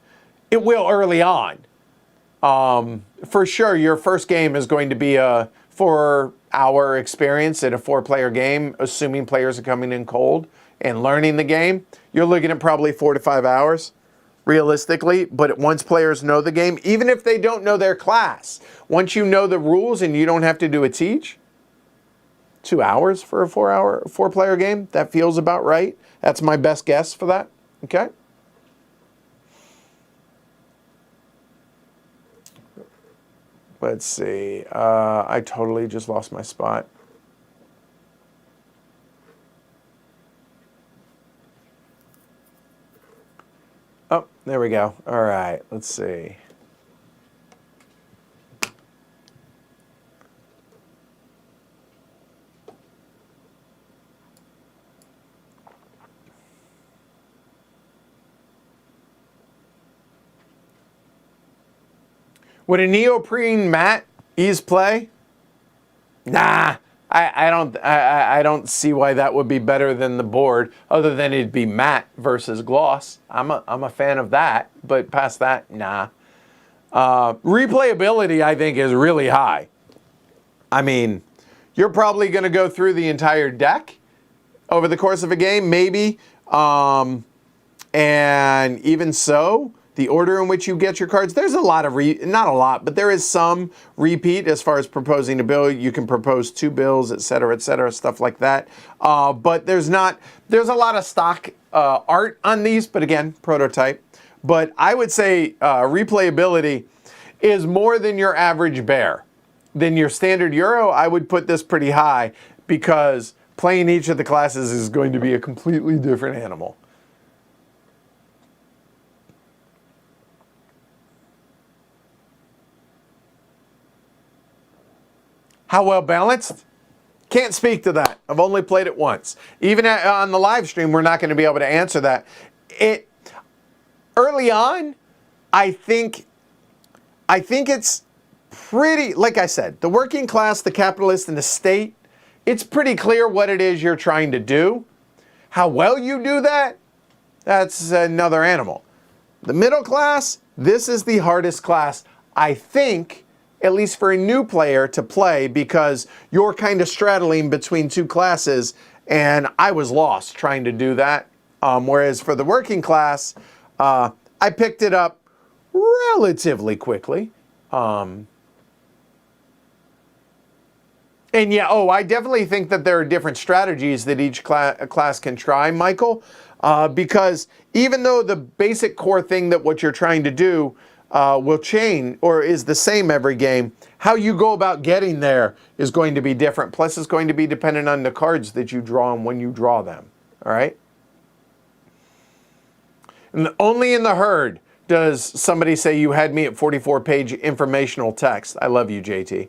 It will early on. For sure, your first game is going to be a 4-hour experience in a 4-player game, assuming players are coming in cold and learning the game. You're looking at probably 4 to 5 hours, realistically. But once players know the game, even if they don't know their class, once you know the rules and you don't have to do a teach, 2 hours for a 4-player game, that feels about right. That's my best guess for that, okay? Let's see, I totally just lost my spot. Oh, there we go. All right, let's see. Would a neoprene mat ease play? Nah, I don't see why that would be better than the board, other than it'd be matte versus gloss. I'm a fan of that, but past that, nah. Replayability, I think, is really high. I mean, you're probably going to go through the entire deck over the course of a game, maybe. And even so, the order in which you get your cards, there's a lot of, not a lot, but there is some repeat as far as proposing a bill. You can propose 2 bills, et cetera, stuff like that. But there's a lot of stock art on these, but again, prototype. But I would say replayability is more than your average bear. Than your standard Euro, I would put this pretty high, because playing each of the classes is going to be a completely different animal. How well balanced? Can't speak to that. I've only played it once. Even on the live stream, we're not going to be able to answer that. Early on, I think it's pretty, like I said, the working class, the capitalist, and the state, it's pretty clear what it is you're trying to do. How well you do that, that's another animal. The middle class, this is the hardest class, I think, at least for a new player to play, because you're kind of straddling between 2 classes, and I was lost trying to do that. Whereas for the working class, I picked it up relatively quickly. And yeah, I definitely think that there are different strategies that each class can try, Michael, because even though the basic core thing that what you're trying to do will change or is the same every game, how you go about getting there is going to be different. Plus, it's going to be dependent on the cards that you draw and when you draw them. All right? And only in the herd does somebody say you had me at 44-page informational text. I love you, JT.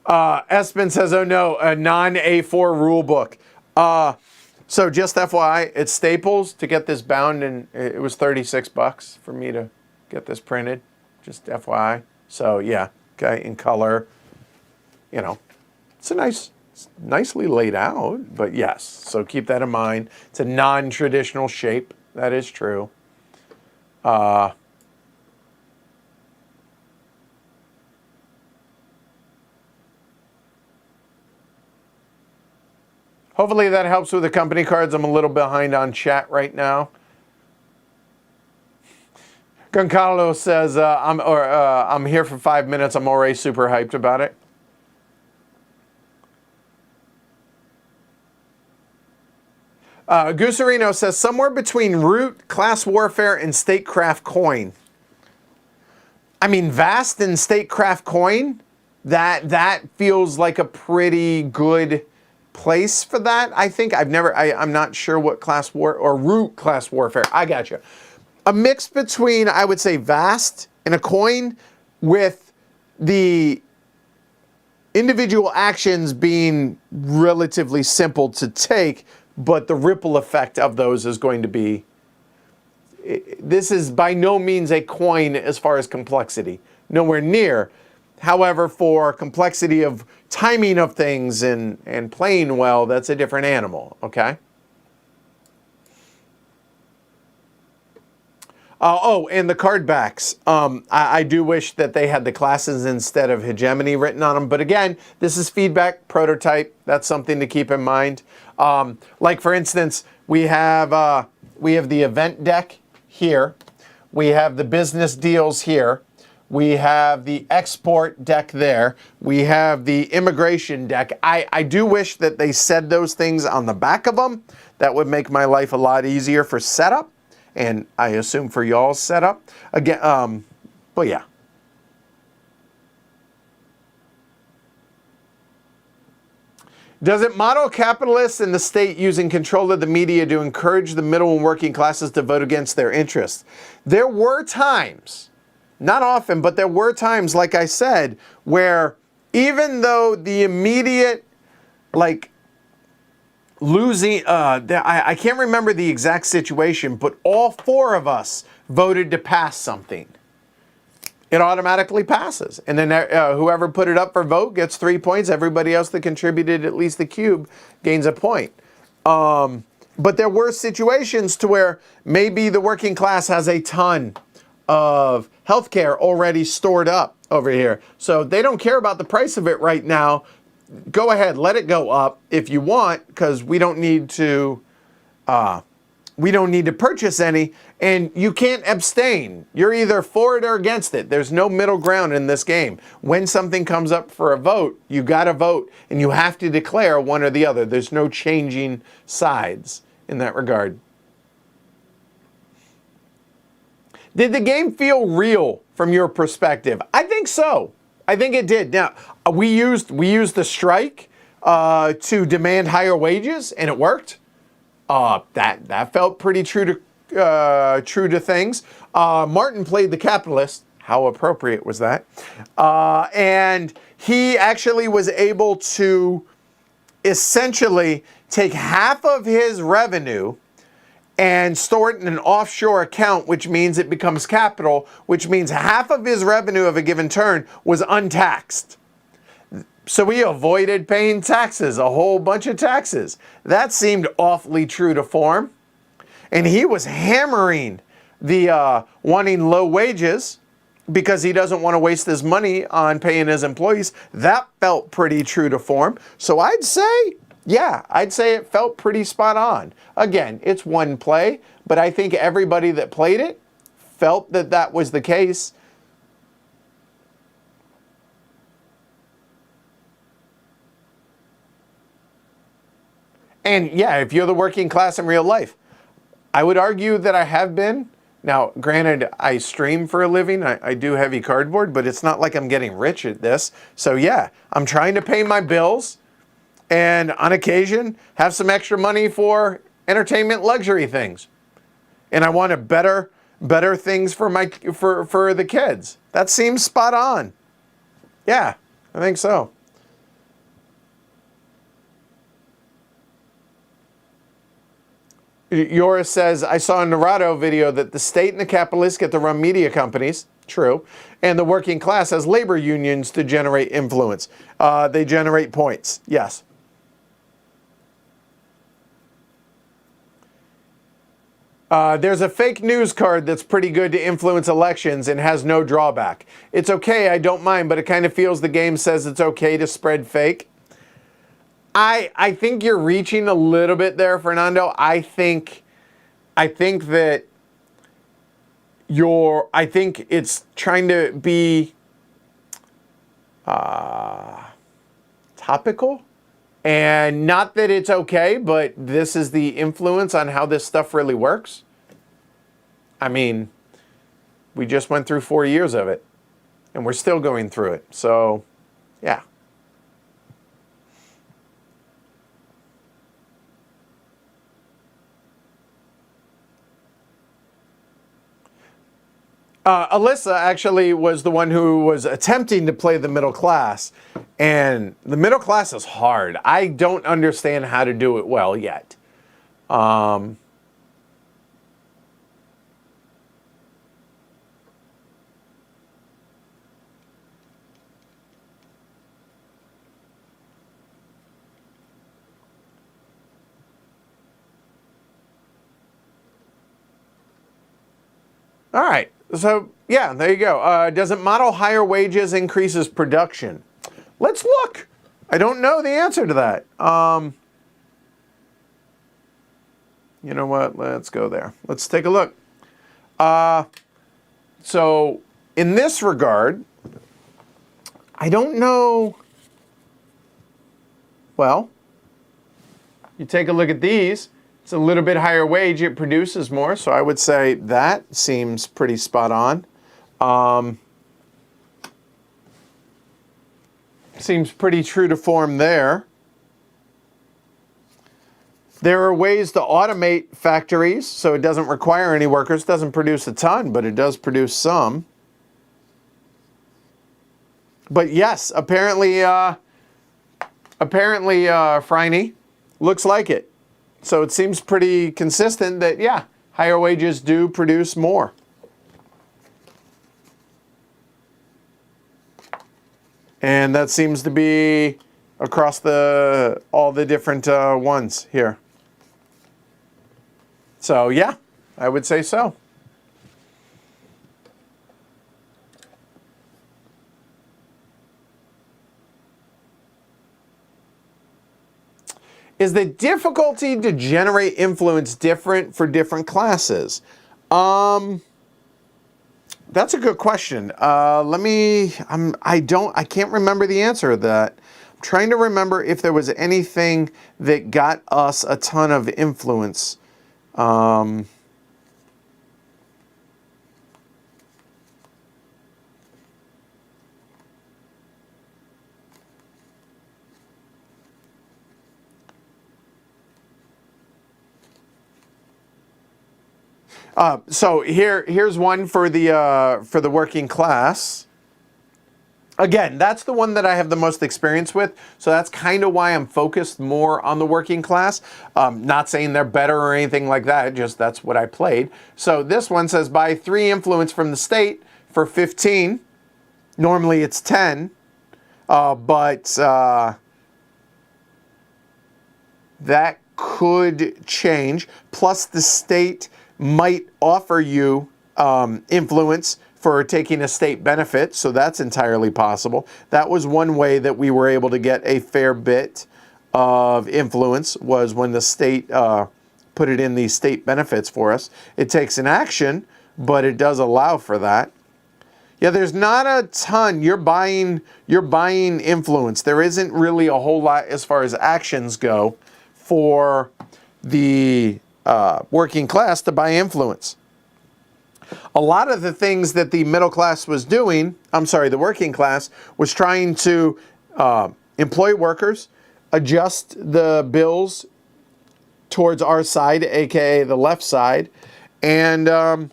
Espen says, oh no, a non-A4 rule book. So just FYI, it's Staples to get this bound, and it was $36 for me to get this printed. Just FYI. So yeah, okay, in color. You know, it's nicely laid out, but yes. So keep that in mind. It's a non-traditional shape. That is true. Hopefully that helps with the company cards. I'm a little behind on chat right now. Goncalo says, I'm here for 5 minutes. I'm already super hyped about it. Gusarino says, somewhere between Root, Class Warfare, and Statecraft Coin. I mean, Vast and Statecraft Coin, that feels like a pretty good place for that. I think I'm not sure what Class War or Root Class Warfare. I got you. A mix between, I would say, Vast and a Coin, with the individual actions being relatively simple to take, but the ripple effect of those is going to be, this is by no means a Coin as far as complexity. Nowhere near. However, for complexity of timing of things and playing well, that's a different animal, okay? And the card backs. I do wish that they had the classes instead of Hegemony written on them. But again, this is feedback, prototype. That's something to keep in mind. Like, for instance, we have the event deck here. We have the business deals here. We have the export deck there. We have the immigration deck. I do wish that they said those things on the back of them. That would make my life a lot easier for setup, and I assume for y'all's setup. Again, but yeah. Does it model capitalists in the state using control of the media to encourage the middle and working classes to vote against their interests? There were times, not often, but there were times, like I said, where even though the immediate, like, losing, I can't remember the exact situation, but all 4 of us voted to pass something, it automatically passes. And then whoever put it up for vote gets 3 points. Everybody else that contributed at least the cube gains a point. But there were situations to where maybe the working class has a ton of healthcare already stored up over here. So they don't care about the price of it right now. Go ahead, let it go up if you want, because we don't need to purchase any, and you can't abstain. You're either for it or against it. There's no middle ground in this game. When something comes up for a vote, you gotta vote, and you have to declare one or the other. There's no changing sides in that regard. Did the game feel real from your perspective? I think so. I think it did. Now, we used the strike to demand higher wages, and it worked. That felt pretty true to things. Martin played the capitalist. How appropriate was that? And he actually was able to essentially take half of his revenue and store it in an offshore account, which means it becomes capital, which means half of his revenue of a given turn was untaxed. So we avoided paying taxes, a whole bunch of taxes. That seemed awfully true to form. And he was hammering the wanting low wages because he doesn't want to waste his money on paying his employees. That felt pretty true to form. So I'd say, yeah, I'd say it felt pretty spot on. Again, it's one play, but I think everybody that played it felt that that was the case. And yeah, if you're the working class in real life, I would argue that I have been. Now, granted, I stream for a living. I do heavy cardboard, but it's not like I'm getting rich at this. So yeah, I'm trying to pay my bills and on occasion have some extra money for entertainment luxury things. And I want a better things for the kids. That seems spot on. Yeah, I think so. Yoris says, I saw a Narado video that the state and the capitalists get to run media companies. True. And the working class has labor unions to generate influence. They generate points. Yes. There's a fake news card that's pretty good to influence elections and has no drawback. It's okay, I don't mind, but it kind of feels the game says it's okay to spread fake. I think you're reaching a little bit there, Fernando. I think that I think it's trying to be topical, and not that it's okay, but this is the influence on how this stuff really works. I mean, we just went through 4 years of it, and we're still going through it. So, yeah. Alyssa actually was the one who was attempting to play the middle class, and the middle class is hard. I don't understand how to do it well yet. All right. So, yeah, there you go. Does it model higher wages increases production? Let's look. I don't know the answer to that. You know what? Let's go there. Let's take a look. So, in this regard, I don't know. Well, you take a look at these. It's a little bit higher wage, it produces more, so I would say that seems pretty spot on. Seems pretty true to form there. There are ways to automate factories, so it doesn't require any workers. It doesn't produce a ton, but it does produce some. But yes, apparently, Phryne, looks like it. So it seems pretty consistent that, yeah, higher wages do produce more. And that seems to be across all the different ones here. So yeah, I would say so. Is the difficulty to generate influence different for different classes? That's a good question. I can't remember the answer to that. I'm trying to remember if there was anything that got us a ton of influence. So here's one for the working class. Again, that's the one that I have the most experience with, so that's kind of why I'm focused more on the working class. Not saying they're better or anything like that, just that's what I played. So this one says buy 3 influence from the state for 15. Normally it's 10, but that could change. Plus the state might offer you influence for taking a state benefit, so that's entirely possible. That was one way that we were able to get a fair bit of influence, was when the state put it in these state benefits for us. It takes an action, but it does allow for that. Yeah, there's not a ton. You're buying influence. There isn't really a whole lot as far as actions go for the working class to buy influence. A lot of the things that the middle class was doing, the working class, was trying to employ workers, adjust the bills towards our side, aka the left side, and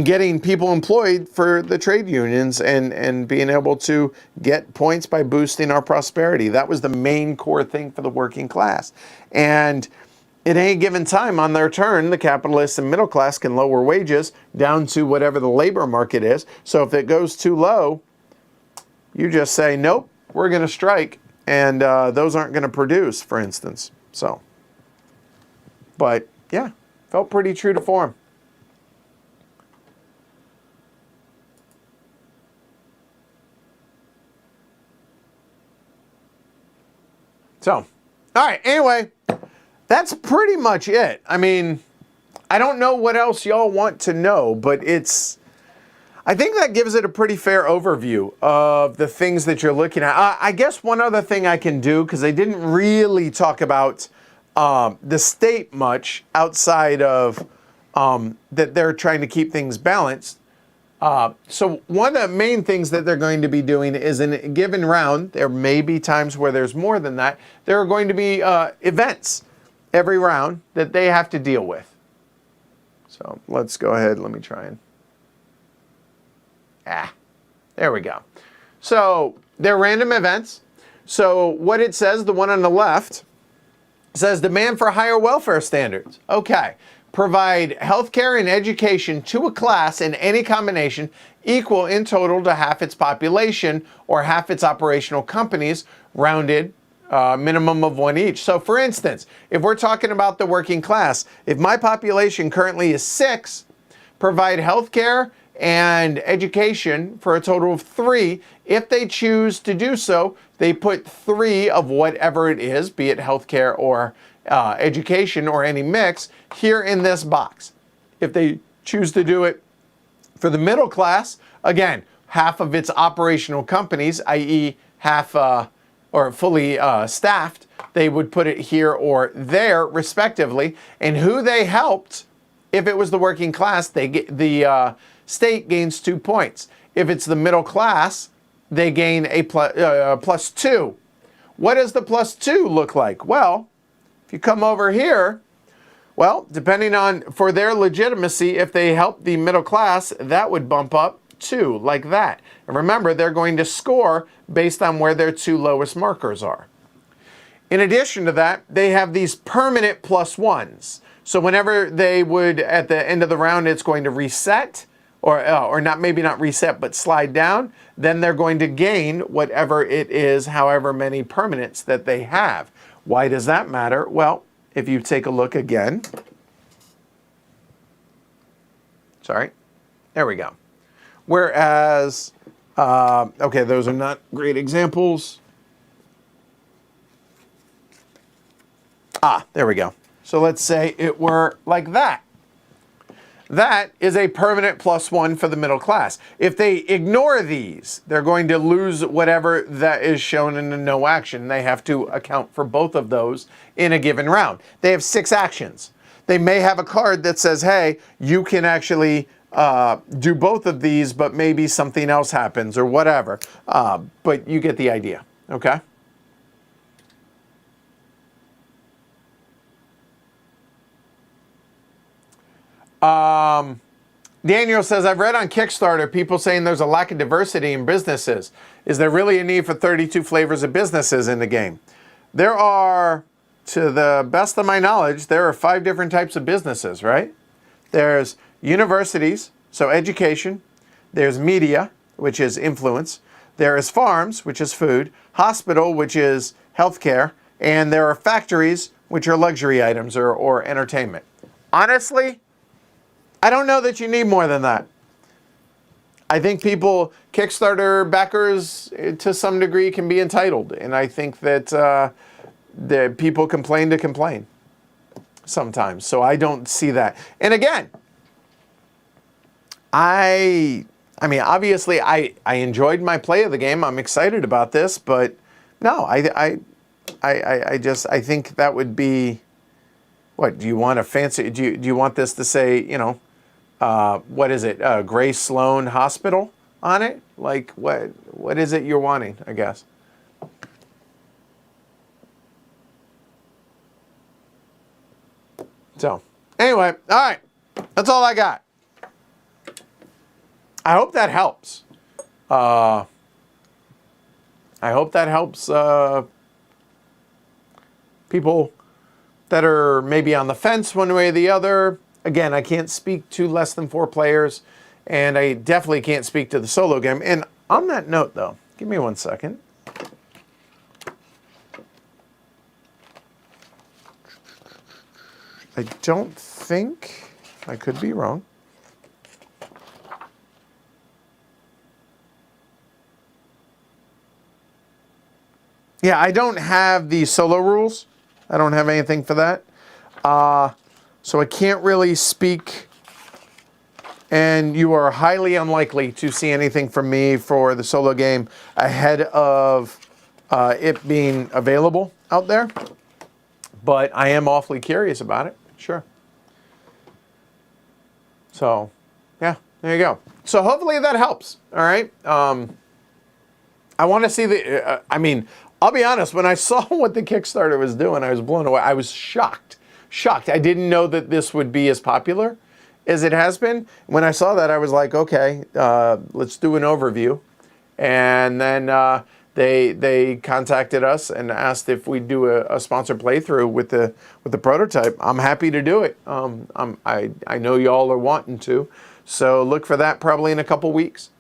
getting people employed for the trade unions and being able to get points by boosting our prosperity. That was the main core thing for the working class. And at any given time on their turn, the capitalists and middle class can lower wages down to whatever the labor market is. So if it goes too low, you just say, nope, we're going to strike. And those aren't going to produce, for instance. So, but yeah, felt pretty true to form. So, all right, anyway. That's pretty much it. I mean, I don't know what else y'all want to know, but I think that gives it a pretty fair overview of the things that you're looking at. I guess one other thing I can do, because they didn't really talk about the state much outside of that they're trying to keep things balanced. So one of the main things that they're going to be doing is in a given round, there may be times where there's more than that, there are going to be events every round that they have to deal with. So let's go ahead. Let me try and... there we go. So they're random events. So what it says, the one on the left, says demand for higher welfare standards. Okay. Provide healthcare and education to a class in any combination equal in total to half its population or half its operational companies, rounded minimum of 1 each. So for instance, if we're talking about the working class, if my population currently is 6, provide healthcare and education for a total of 3. If they choose to do so, they put 3 of whatever it is, be it healthcare or education or any mix, here in this box. If they choose to do it for the middle class, again, half of its operational companies, i.e. half or fully staffed, they would put it here or there, respectively. And who they helped, if it was the working class, they get the state gains 2 points. If it's the middle class, they gain a plus 2. What does the plus 2 look like? Well, if you come over here, well, depending on, for their legitimacy, if they help the middle class, that would bump up 2, like that. And remember, they're going to score based on where their 2 lowest markers are. In addition to that, they have these permanent plus 1s. So whenever they would, at the end of the round, it's going to reset, or not, maybe not reset, but slide down, then they're going to gain whatever it is, however many permanents that they have. Why does that matter? Well, if you take a look again, sorry, there we go. Whereas, okay, those are not great examples. There we go. So let's say it were like that. That is a permanent +1 for the middle class. If they ignore these, they're going to lose whatever that is shown in the no action. They have to account for both of those in a given round. They have 6 actions. They may have a card that says, hey, you can actually do both of these, but maybe something else happens or whatever. But you get the idea, okay? Daniel says, I've read on Kickstarter people saying there's a lack of diversity in businesses. Is there really a need for 32 flavors of businesses in the game? There are, to the best of my knowledge, there are 5 different types of businesses, right? There's universities, so education. There's media, which is influence. There is farms, which is food. Hospital, which is healthcare. And there are factories, which are luxury items or entertainment. Honestly, I don't know that you need more than that. I think people, Kickstarter backers, to some degree, can be entitled. And I think that the people complain to complain sometimes. So I don't see that. And again, I mean, obviously, I enjoyed my play of the game. I'm excited about this. But no, I think that would be, what, do you want a fancy, do you want this to say, you know, what is it, Grace Sloan Hospital on it? Like, what is it you're wanting, I guess? So, anyway, all right. That's all I got. I hope that helps. I hope that helps people that are maybe on the fence one way or the other. Again, I can't speak to less than 4 players, and I definitely can't speak to the solo game. And on that note, though, give me 1 second. I don't think, I could be wrong. Yeah, I don't have the solo rules. I don't have anything for that. So I can't really speak, and you are highly unlikely to see anything from me for the solo game ahead of it being available out there. But I am awfully curious about it, sure. So, yeah, there you go. So hopefully that helps, all right? I want to see the, I mean, I'll be honest, when I saw what the Kickstarter was doing, I was blown away. I was shocked. I didn't know that this would be as popular as it has been. When I saw that, I was like, okay, let's do an overview. And then they contacted us and asked if we'd do a sponsored playthrough with the prototype. I'm happy to do it. I know y'all are wanting to. So look for that probably in a couple weeks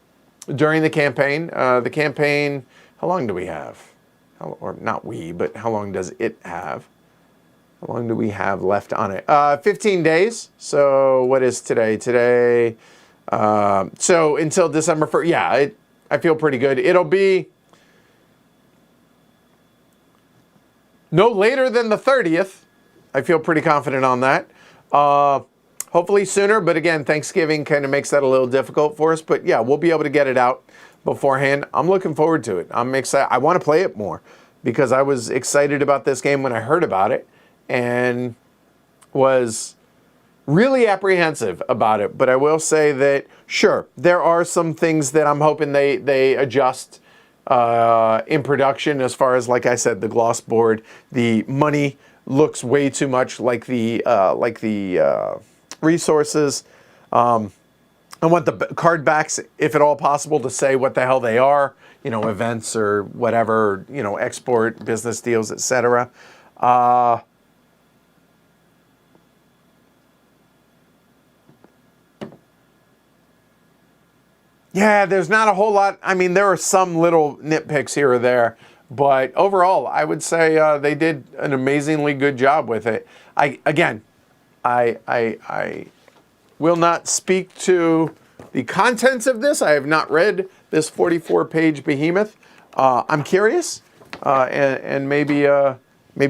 during the campaign. The campaign, how long do we have? Or not we, but how long does it have? How long do we have left on it? 15 days. So what is today? Today, so until December 1st. Yeah, I feel pretty good. It'll be no later than the 30th. I feel pretty confident on that. Hopefully sooner, but again, Thanksgiving kind of makes that a little difficult for us. But yeah, we'll be able to get it out beforehand. I'm looking forward to it. I'm excited. I want to play it more because I was excited about this game when I heard about it and was really apprehensive about it. But I will say that, sure, there are some things that I'm hoping they adjust in production as far as, like I said, the gloss board. The money looks way too much like the resources. I want the card backs, if at all possible, to say what the hell they are, you know, events or whatever, you know, export, business deals, etc. Yeah, there's not a whole lot. I mean, there are some little nitpicks here or there, but overall, I would say they did an amazingly good job with it. I will not speak to the contents of this. I have not read this 44-page behemoth. I'm curious, and maybe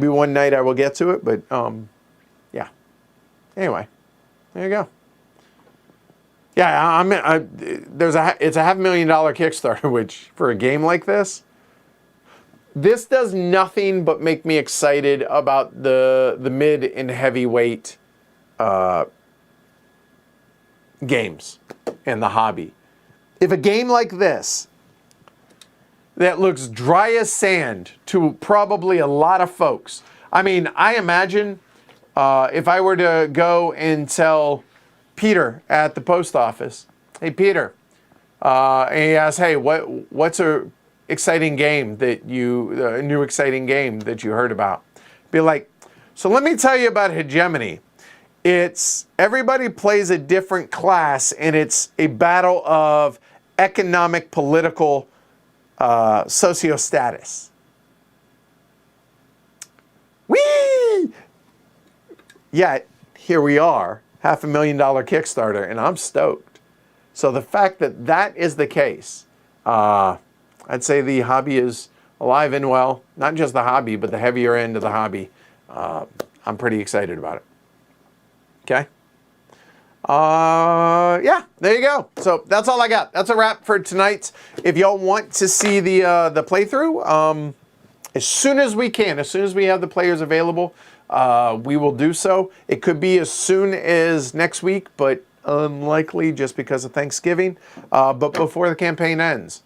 one night I will get to it. But yeah. Anyway, there you go. Yeah, it's a $500,000 Kickstarter, which for a game like this does nothing but make me excited about the mid and heavyweight games and the hobby. If a game like this that looks dry as sand to probably a lot of folks, I mean, I imagine if I were to go and tell Peter at the post office, hey Peter, and he asks, hey, what's a exciting game that a new exciting game that you heard about? Be like, so let me tell you about Hegemony. It's everybody plays a different class, and it's a battle of economic, political, sociostatus. Whee! Yet here we are. $500,000 Kickstarter, and I'm stoked. So the fact that that is the case, I'd say the hobby is alive and well. Not just the hobby, but the heavier end of the hobby. I'm pretty excited about it. Okay? Yeah, there you go. So that's all I got. That's a wrap for tonight. If y'all want to see the playthrough, as soon as we can, as soon as we have the players available, we will do so. It could be as soon as next week, but unlikely just because of Thanksgiving, but before the campaign ends.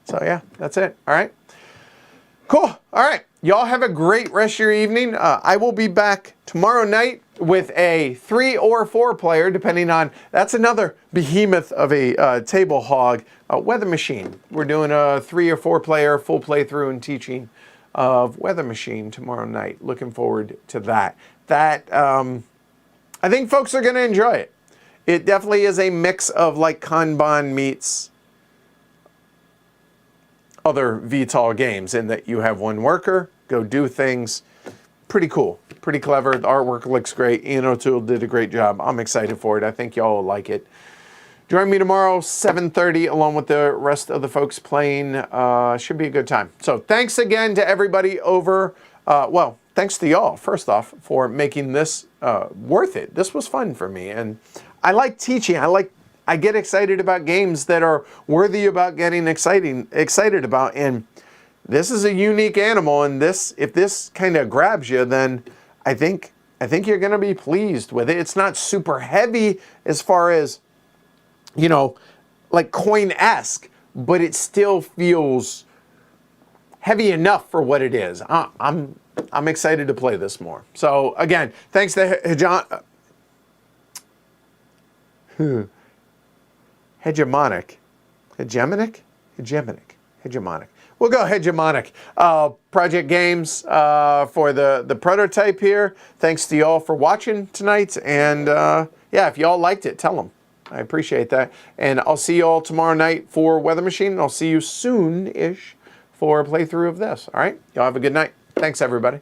So yeah, that's it. All right. Cool. All right. Y'all have a great rest of your evening. I will be back tomorrow night with a 3 or 4 player, depending on, that's another behemoth of a table hog, Weather Machine. We're doing a 3 or 4 player full playthrough and teaching of Weather Machine tomorrow night. Looking forward to that. I think folks are going to enjoy it. It definitely is a mix of like Kanban meets other VTOL games in that you have one worker, go do things. Pretty cool, pretty clever. The artwork looks great. Ian O'Toole did a great job. I'm excited for it. I think y'all will like it. Join me tomorrow, 7:30, along with the rest of the folks playing. Should be a good time. So thanks again to everybody over, well, thanks to y'all, first off, for making this worth it. This was fun for me, and I like teaching. I get excited about games that are worthy about getting excited about, and this is a unique animal, and if this kind of grabs you, then I think you're going to be pleased with it. It's not super heavy as far as, you know, like coin-esque, but it still feels heavy enough for what it is. I'm excited to play this more. So again, thanks to Hegemonic. We'll go Hegemonic Project Games for the prototype here. Thanks to y'all for watching tonight. And yeah, if y'all liked it, tell them. I appreciate that. And I'll see y'all tomorrow night for Weather Machine. And I'll see you soon-ish for a playthrough of this. All right? Y'all have a good night. Thanks, everybody.